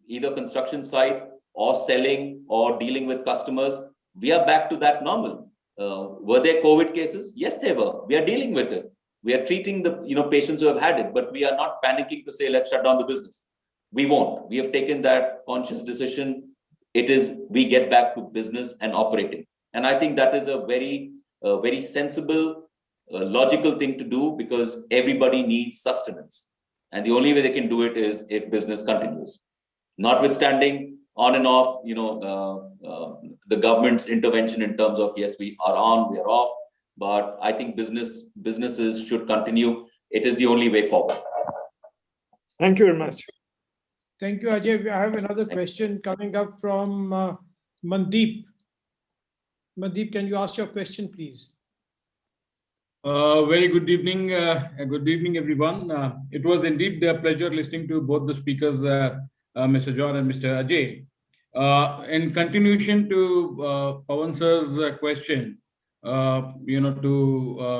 either construction site or selling or dealing with customers. We are back to that normal. Were there COVID cases? Yes, they were. We are dealing with it. We are treating the patients who have had it, but we are not panicking to say, let's shut down the business. We won't. We have taken that conscious decision. It is, we get back to business and operating. And I think that is a very sensible, logical thing to do, because everybody needs sustenance. And the only way they can do it is if business continues. Notwithstanding on and off, the government's intervention in terms of, yes, we are on, we are off, but I think businesses should continue. It is the only way forward. Thank you very much. Thank you, Ajay. I have another question coming up from Mandeep. Mandeep, can you ask your question, please? Very good evening. Good evening, everyone. It was indeed a pleasure listening to both the speakers, Mr. John and Mr. Ajay. In continuation to Pawan sir's question, to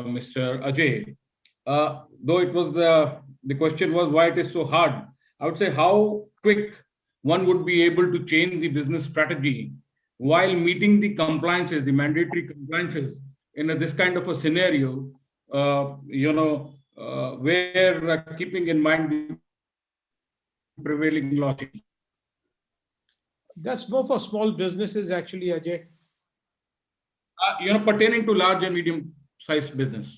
Mr. Ajay, though it was the question was why it is so hard, I would say how quick one would be able to change the business strategy while meeting the compliances, the mandatory compliances in this kind of a scenario, where keeping in mind the prevailing law. That's more for small businesses, actually, Ajay. Pertaining to large and medium-sized business.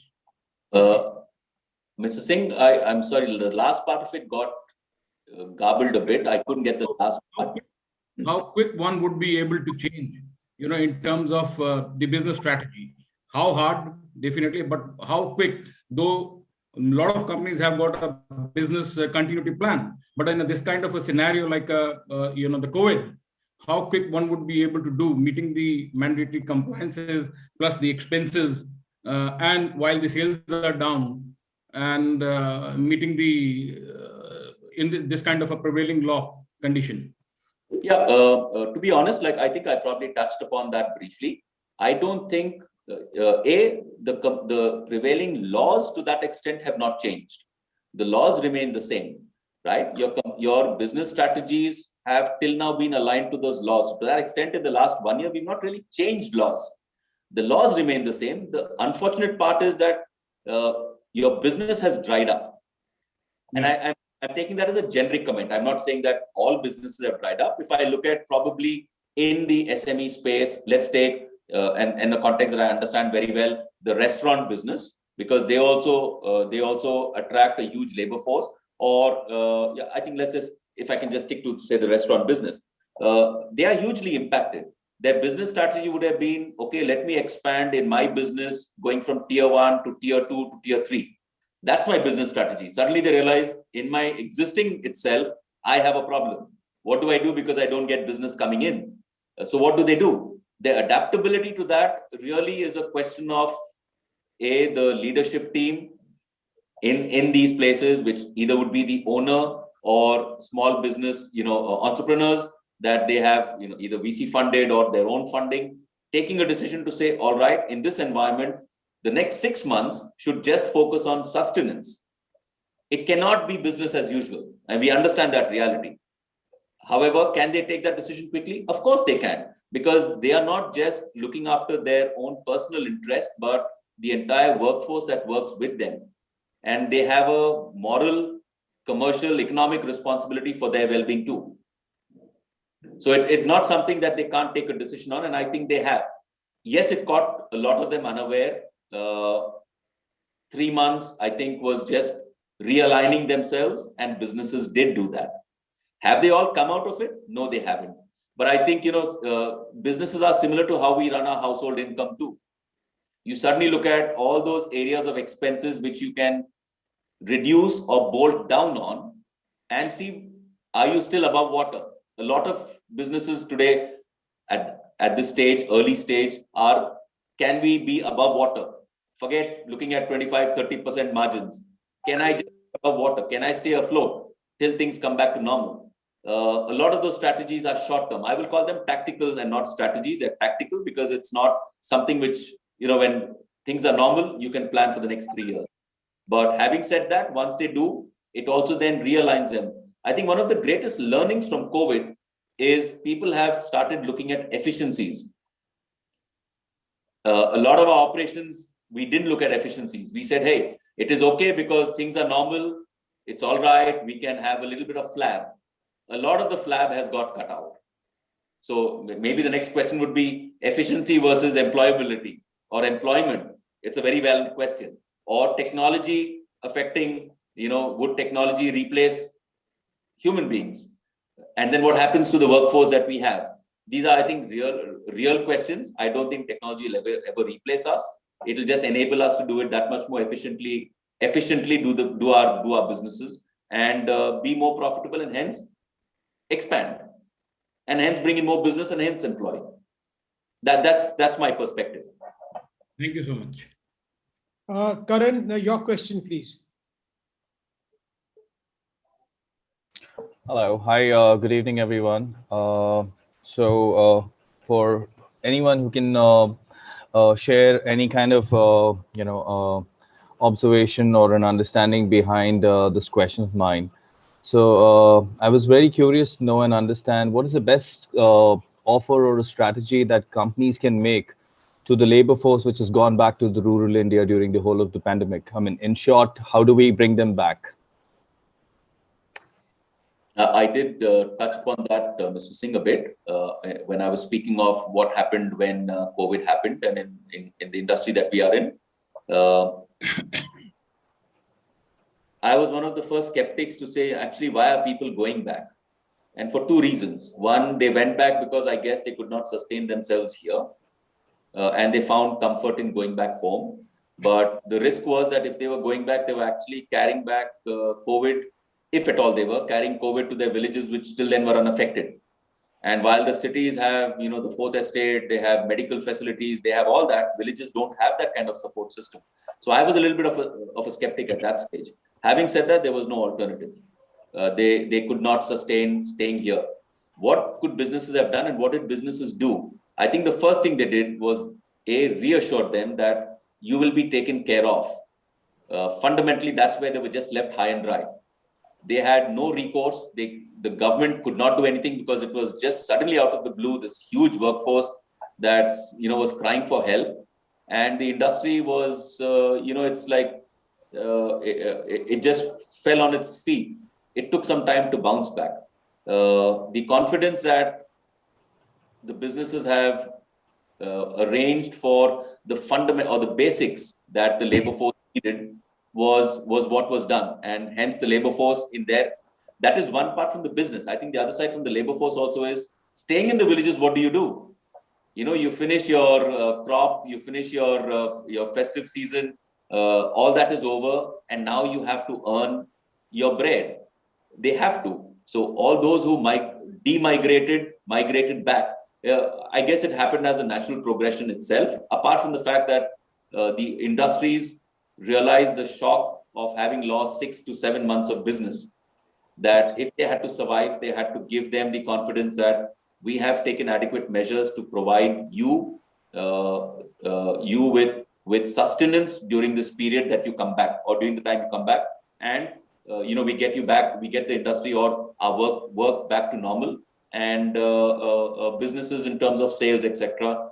Mr. Singh, I'm sorry, the last part of it got garbled a bit. I couldn't get the last part. How quick one would be able to change, in terms of the business strategy. How hard, definitely, but how quick, though a lot of companies have got a business continuity plan, but in this kind of a scenario like, the COVID, how quick one would be able to do, meeting the mandatory compliances, plus the expenses, and while the sales are down, and meeting this kind of a prevailing law condition. Yeah, to be honest, I think I probably touched upon that briefly. I don't think, the prevailing laws to that extent have not changed. The laws remain the same, right? Your business strategies have till now been aligned to those laws. To that extent, in the last 1 year, we've not really changed laws. The laws remain the same. The unfortunate part is that your business has dried up. And I'm taking that as a generic comment. I'm not saying that all businesses have dried up. If I look at probably in the SME space, let's take, and the context that I understand very well, the restaurant business, because they also attract a huge labor force. Or yeah, I think let's just, if I can just stick to say the restaurant business, they are hugely impacted. Their business strategy would have been, okay, let me expand in my business, going from tier 1 to tier 2 to tier 3. That's my business strategy. Suddenly they realize in my existing itself, I have a problem. What do I do because I don't get business coming in? So what do? Their adaptability to that really is a question of the leadership team in these places, which either would be the owner or small business, entrepreneurs that they have, either VC funded or their own funding, taking a decision to say, all right, in this environment, the next 6 months should just focus on sustenance. It cannot be business as usual. And we understand that reality. However, can they take that decision quickly? Of course they can, because they are not just looking after their own personal interest, but the entire workforce that works with them. And they have a moral, commercial, economic responsibility for their well-being too. So it's not something that they can't take a decision on, and I think they have. Yes, it caught a lot of them unaware. 3 months, I think, was just realigning themselves, and businesses did do that. Have they all come out of it? No, they haven't. But I think, businesses are similar to how we run our household income too. You suddenly look at all those areas of expenses which you can reduce or bolt down on and see, are you still above water? A lot of businesses today at this stage, early stage, can we be above water? Forget looking at 25, 30% margins. Can I just be above water? Can I stay afloat till things come back to normal? A lot of those strategies are short term. I will call them tactical and not strategies. They're tactical because it's not something which, when things are normal, you can plan for the next 3 years. But having said that, once they do, it also then realigns them. I think one of the greatest learnings from COVID is people have started looking at efficiencies. A lot of our operations, we didn't look at efficiencies. We said, hey, it is okay because things are normal. It's all right. We can have a little bit of flab. A lot of the flab has got cut out. So maybe the next question would be efficiency versus employability or employment. It's a very valid question. Or technology affecting, would technology replace human beings? And then what happens to the workforce that we have? These are, I think, real questions. I don't think technology will ever replace us. It'll just enable us to do it that much more efficiently do our businesses and be more profitable and hence expand and hence bring in more business and hence employ. That's my perspective. Thank you so much. Karan, your question, please. Hello. Hi. Good evening, everyone. So for anyone who can share any kind of, observation or an understanding behind this question of mine. So I was very curious to know and understand what is the best offer or a strategy that companies can make to the labor force which has gone back to the rural India during the whole of the pandemic. I mean, in short, how do we bring them back? I did touch upon that, Mr. Singh, a bit when I was speaking of what happened when COVID happened and in the industry that we are in. I was one of the first skeptics to say, actually, why are people going back? And for two reasons. One, they went back because I guess they could not sustain themselves here. And they found comfort in going back home. But the risk was that if they were going back, they were actually carrying back COVID, if at all they were, carrying COVID to their villages, which till then were unaffected. And while the cities have, the fourth estate, they have medical facilities, they have all that, villages don't have that kind of support system. So I was a little bit of a skeptic at that stage. Having said that, there was no alternative. They could not sustain staying here. What could businesses have done and what did businesses do? I think the first thing they did was reassured them that you will be taken care of. Fundamentally, that's where they were just left high and dry. They had no recourse. The government could not do anything because it was just suddenly out of the blue, this huge workforce that's, was crying for help. And the industry was, it's like, it just fell on its feet. It took some time to bounce back. The confidence that the businesses have arranged for the fundamental or the basics that the labor force needed was what was done, and hence the labor force in there. That is one part from the business. I think the other side from the labor force also is staying in the villages. What do? You finish your crop, you finish your festive season, all that is over, and now you have to earn your bread. They have to. So all those who migrated back. I guess it happened as a natural progression itself, apart from the fact that the industries realized the shock of having lost 6 to 7 months of business, that if they had to survive, they had to give them the confidence that we have taken adequate measures to provide you with sustenance during this period that you come back, or during the time you come back, and we get you back, we get the industry or our work back to normal, and businesses in terms of sales, etc.,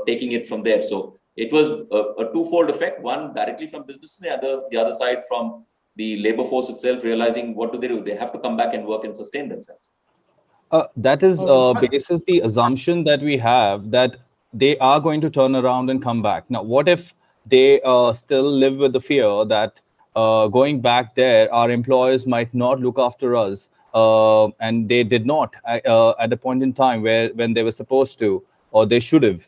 taking it from there. So it was a twofold effect: one directly from business, the other side from the labor force itself, realizing what do? They have to come back and work and sustain themselves. That is basis the assumption that we have that they are going to turn around and come back. Now, what if they still live with the fear that going back there, our employers might not look after us, and they did not at a point in time when they were supposed to, or they should have.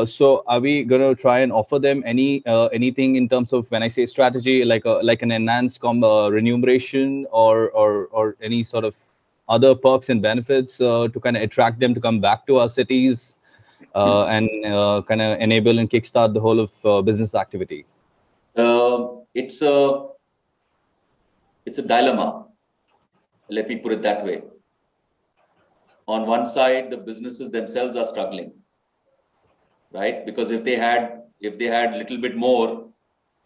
So are we going to try and offer them anything in terms of, when I say strategy, like an enhanced remuneration or any sort of other perks and benefits to kind of attract them to come back to our cities and kind of enable and kickstart the whole of business activity? It's a dilemma. Let me put it that way. On one side, the businesses themselves are struggling, right? Because if they had a little bit more,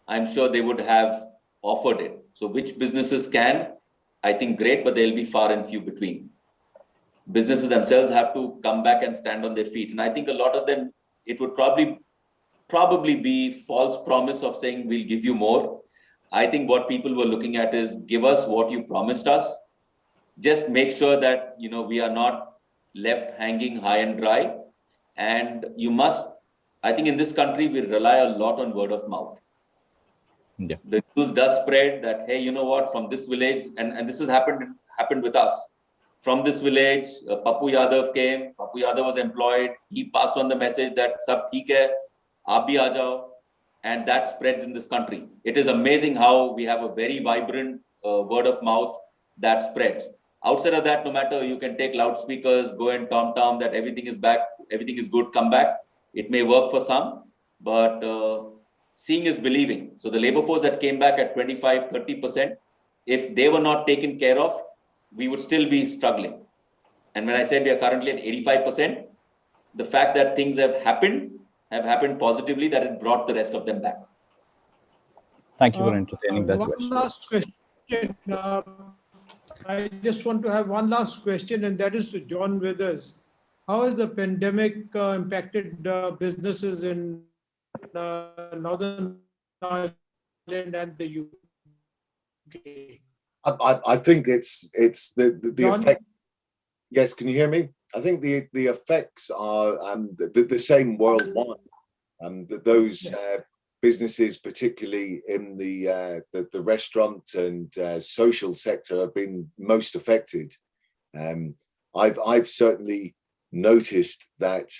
I'm sure they would have offered it. So which businesses can? I think great, but they'll be far and few between. Businesses themselves have to come back and stand on their feet. And I think a lot of them, it would probably be false promise of saying, we'll give you more. I think what people were looking at is, give us what you promised us. Just make sure that, we are not left hanging high and dry. And you must, I think in this country, we rely a lot on word of mouth. Yeah. The news does spread that, hey, you know what, from this village, and this has happened with us. From this village, Papu Yadav came. Papu Yadav was employed. He passed on the message that sab theek hai, aap bhi aa jao, and that spreads in this country. It is amazing how we have a very vibrant word of mouth that spreads. Outside of that, no matter, you can take loudspeakers, go and tom that everything is back, everything is good, come back. It may work for some, but seeing is believing. So the labor force that came back at 25, 30%, if they were not taken care of, we would still be struggling. And when I said we are currently at 85%, the fact that things have happened positively, that it brought the rest of them back. Thank you for entertaining that one question. Last question. I just want to have one last question, and that is to John Withers. How has the pandemic impacted businesses in Northern Ireland and the UK? I think it's the John? effect. Yes, can you hear me? I think the effects are the same worldwide. Those businesses, particularly in the restaurant and social sector, have been most affected. I've certainly noticed that,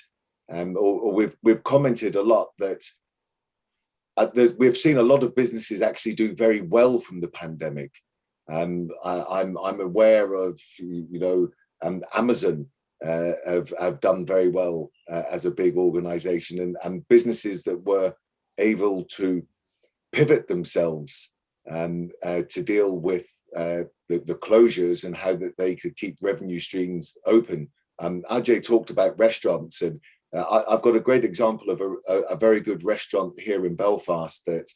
or we've commented a lot that we've seen a lot of businesses actually do very well from the pandemic. I'm aware of Amazon have done very well as a big organization, and businesses that were able to pivot themselves to deal with the closures and how that they could keep revenue streams open. Ajay talked about restaurants, and I've got a great example of a very good restaurant here in Belfast that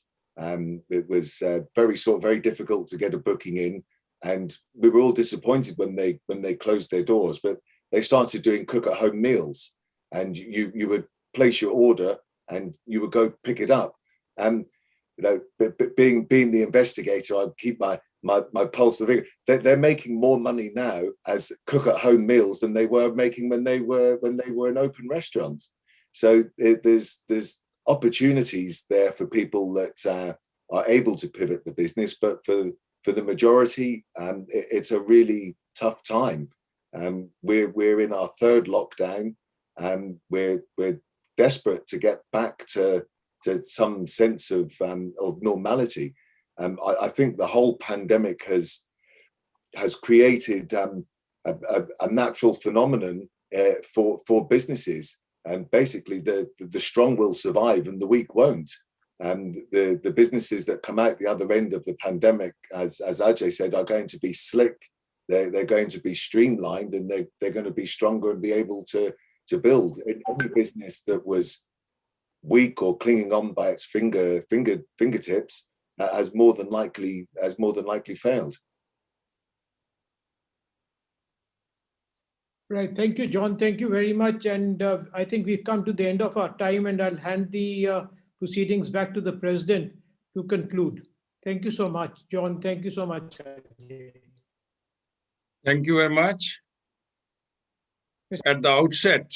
it was very difficult to get a booking in, and we were all disappointed when they closed their doors, but they started doing cook at home meals, and you would place your order and you would go pick it up. And but being the investigator, I keep my pulse to the finger. They're making more money now as cook-at-home meals than they were making when they were in open restaurants. So there's opportunities there for people that are able to pivot the business, but for the majority, it's a really tough time. We're in our third lockdown, and we're desperate to get back to some sense of normality. I think the whole pandemic has created a natural phenomenon for businesses, and basically the strong will survive and the weak won't. The businesses that come out the other end of the pandemic, as Ajay said, are going to be slick. They're going to be streamlined, and they're going to be stronger and be able to build. Any business that was weak or clinging on by its fingertips has more than likely failed. Right. Thank you, John. Thank you very much. And I think we've come to the end of our time, and I'll hand the proceedings back to the President to conclude. Thank you so much, John. Thank you so much, Ajay. Thank you very much. At the outset,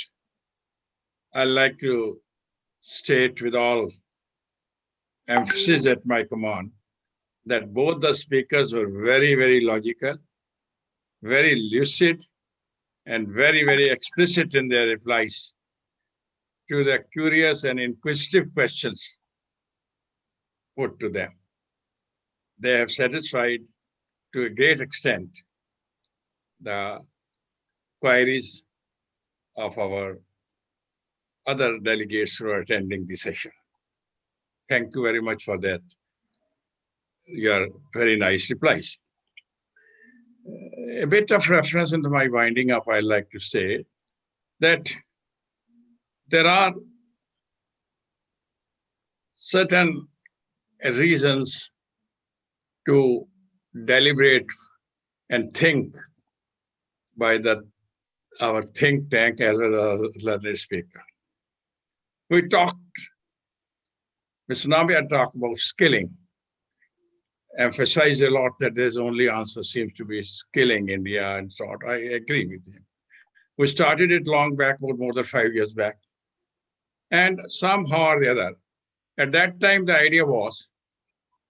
I'd like to state with all emphasis at my command that both the speakers were very, very logical, very lucid, and very, very explicit in their replies to the curious and inquisitive questions put to them. They have satisfied to a great extent the queries of our other delegates who are attending the session. Thank you very much for that. Your very nice replies. A bit of reference into my winding up, I'd like to say that there are certain reasons to deliberate and think by our think tank as well as learned speaker. We talked, Mr. Nambiar talked about skilling, emphasized a lot that there's only answer seems to be skilling India and so on. I agree with him. We started it long back, about more than 5 years back. And somehow or the other, at that time, the idea was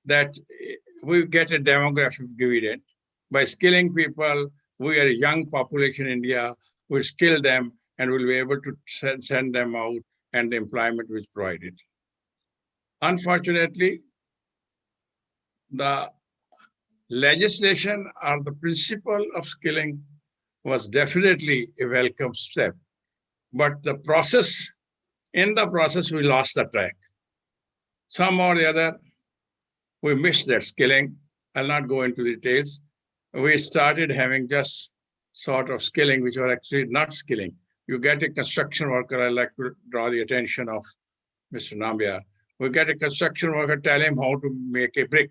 that we get a demographic dividend. By skilling people, we are a young population in India, we'll skill them and we'll be able to send them out, and the employment was provided. Unfortunately, the legislation or the principle of skilling was definitely a welcome step. But in the process, we lost the track. Somehow or the other, we missed that skilling. I'll not go into details. We started having just sort of skilling, which were actually not skilling. You get a construction worker, I'd like to draw the attention of Mr. Nambiar. We get a construction worker, tell him how to make a brick.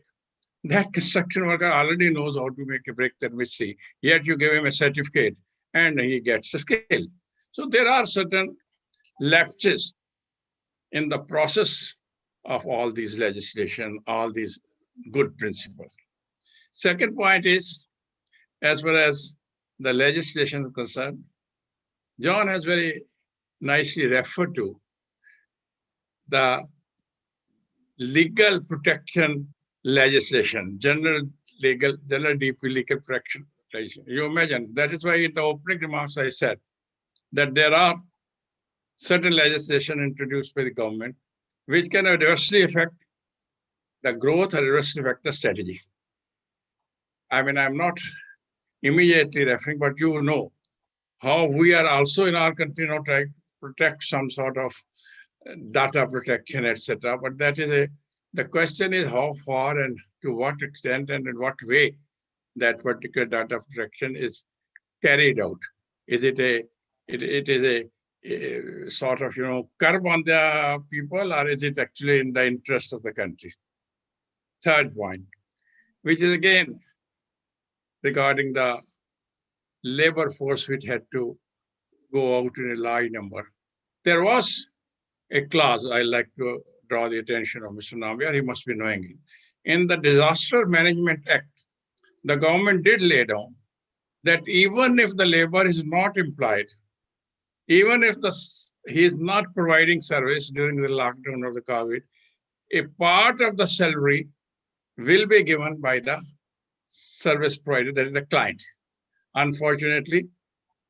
That construction worker already knows how to make a brick that we see. Yet you give him a certificate and he gets a skill. So there are certain lapses in the process of all these legislation, all these good principles. Second point is, as far as the legislation is concerned, John has very nicely referred to the legal protection legislation, general DP legal protection legislation. You imagine, that is why in the opening remarks I said that there are certain legislation introduced by the government which can adversely affect the growth or adversely affect the strategy. I mean, I'm not immediately referring, but you know how we are also in our country now trying to protect some sort of data protection, etc. But that is the question is how far and to what extent and in what way that particular data protection is carried out. Is it a sort of, curb on the people, or is it actually in the interest of the country? Third point, which is again regarding the labor force which had to go out in a large number. there was a clause I like to draw the attention of Mr. Nambiar, he must be knowing it. In the Disaster Management Act, the government did lay down that even if the labor is not employed, even if he is not providing service during the lockdown of the COVID, a part of the salary will be given by the service provider, that is the client. Unfortunately,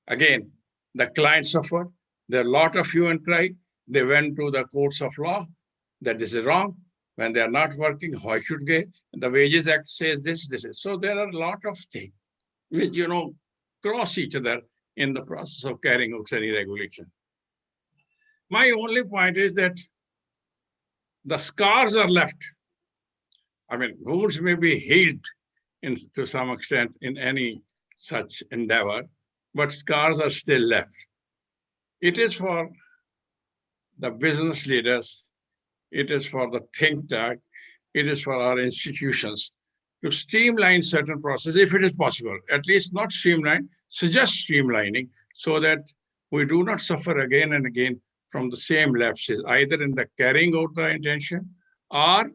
again, the client suffered. There are a lot of hue and cry. They went to the courts of law that this is wrong. When they are not working, how should they? The Wages Act says this is. So there are a lot of things which, cross each other in the process of carrying out any regulation. My only point is that the scars are left. I mean, wounds may be healed to some extent in any such endeavor, but scars are still left. It is for the business leaders, it is for the think tank, it is for our institutions to streamline certain processes if it is possible, at least not streamline, suggest streamlining so that we do not suffer again and again from the same lapses, either in the carrying out the intention or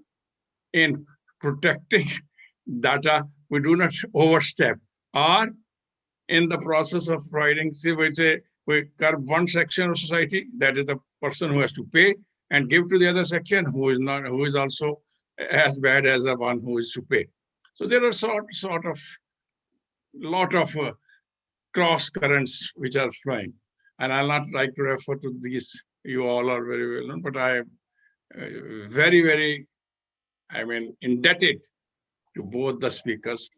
in protecting data, we do not overstep, or in the process of providing, see, we curb one section of society, that is the person who has to pay, and give to the other section who is also as bad as the one who is to pay. So there are sort of lot of cross currents which are flowing, and I'll not like to refer to these. You all are very well known, but I am very, very, indebted to both the speakers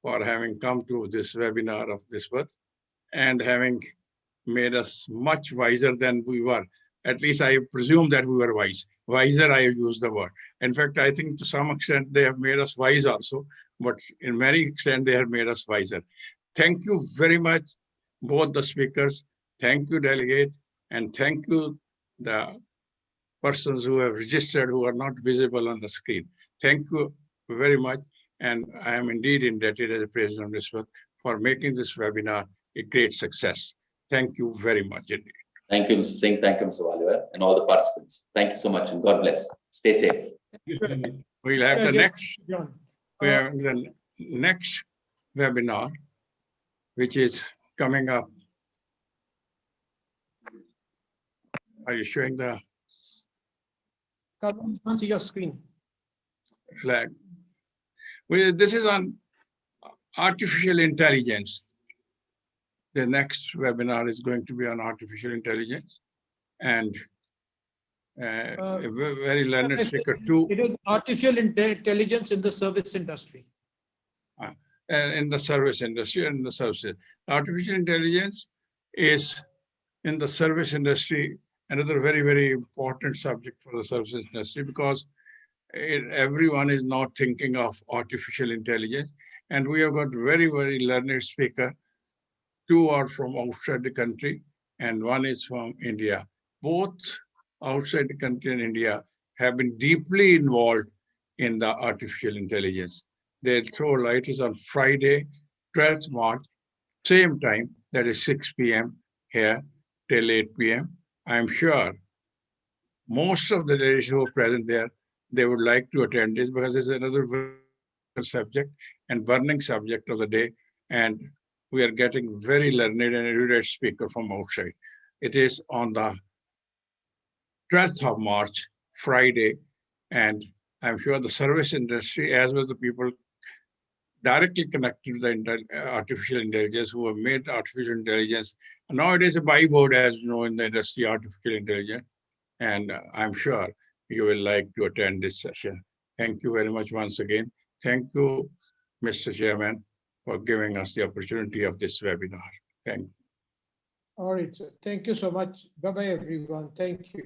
for having come to this webinar of this worth and having made us much wiser than we were. At least I presume that we were wise. Wiser, I use the word. In fact, I think to some extent they have made us wise also, but in many extent they have made us wiser. Thank you very much, both the speakers. Thank you, delegate, and thank you, the persons who have registered who are not visible on the screen. Thank you very much. And I am indeed indebted as a president of this work for making this webinar a great success. Thank you very much indeed. Thank you, Mr. Singh. Thank you, Mr. Waliwar, and all the participants. Thank you so much, and God bless. Stay safe. We'll have the next. John. We have the next webinar, which is coming up. Are you showing the Come on to your screen. flag? This is on artificial intelligence. The next webinar is going to be on artificial intelligence, and a very learned speaker too. It is artificial intelligence in the service industry. In the service industry and the services. Artificial intelligence is in the service industry another very, very important subject for the services industry, because everyone is not thinking of artificial intelligence. And we have got very, very learned speaker. Two are from outside the country and one is from India. Both outside the country and India have been deeply involved in the artificial intelligence. They'll throw light is on Friday, 12th March, same time, that is 6 p.m. here till 8 p.m. I'm sure most of the ladies who are present there, they would like to attend this because it's another subject and burning subject of the day. And we are getting very learned and erudite speaker from outside. It is on the 12th of March, Friday, and I'm sure the service industry, as well as the people directly connected to the artificial intelligence, who have made artificial intelligence. Nowadays, a byword, as you know, in the industry, artificial intelligence. And I'm sure you will like to attend this session. Thank you very much once again. Thank you, Mr. Chairman, for giving us the opportunity of this webinar. Thank you. All right, sir. Thank you so much. Bye-bye, everyone. Thank you.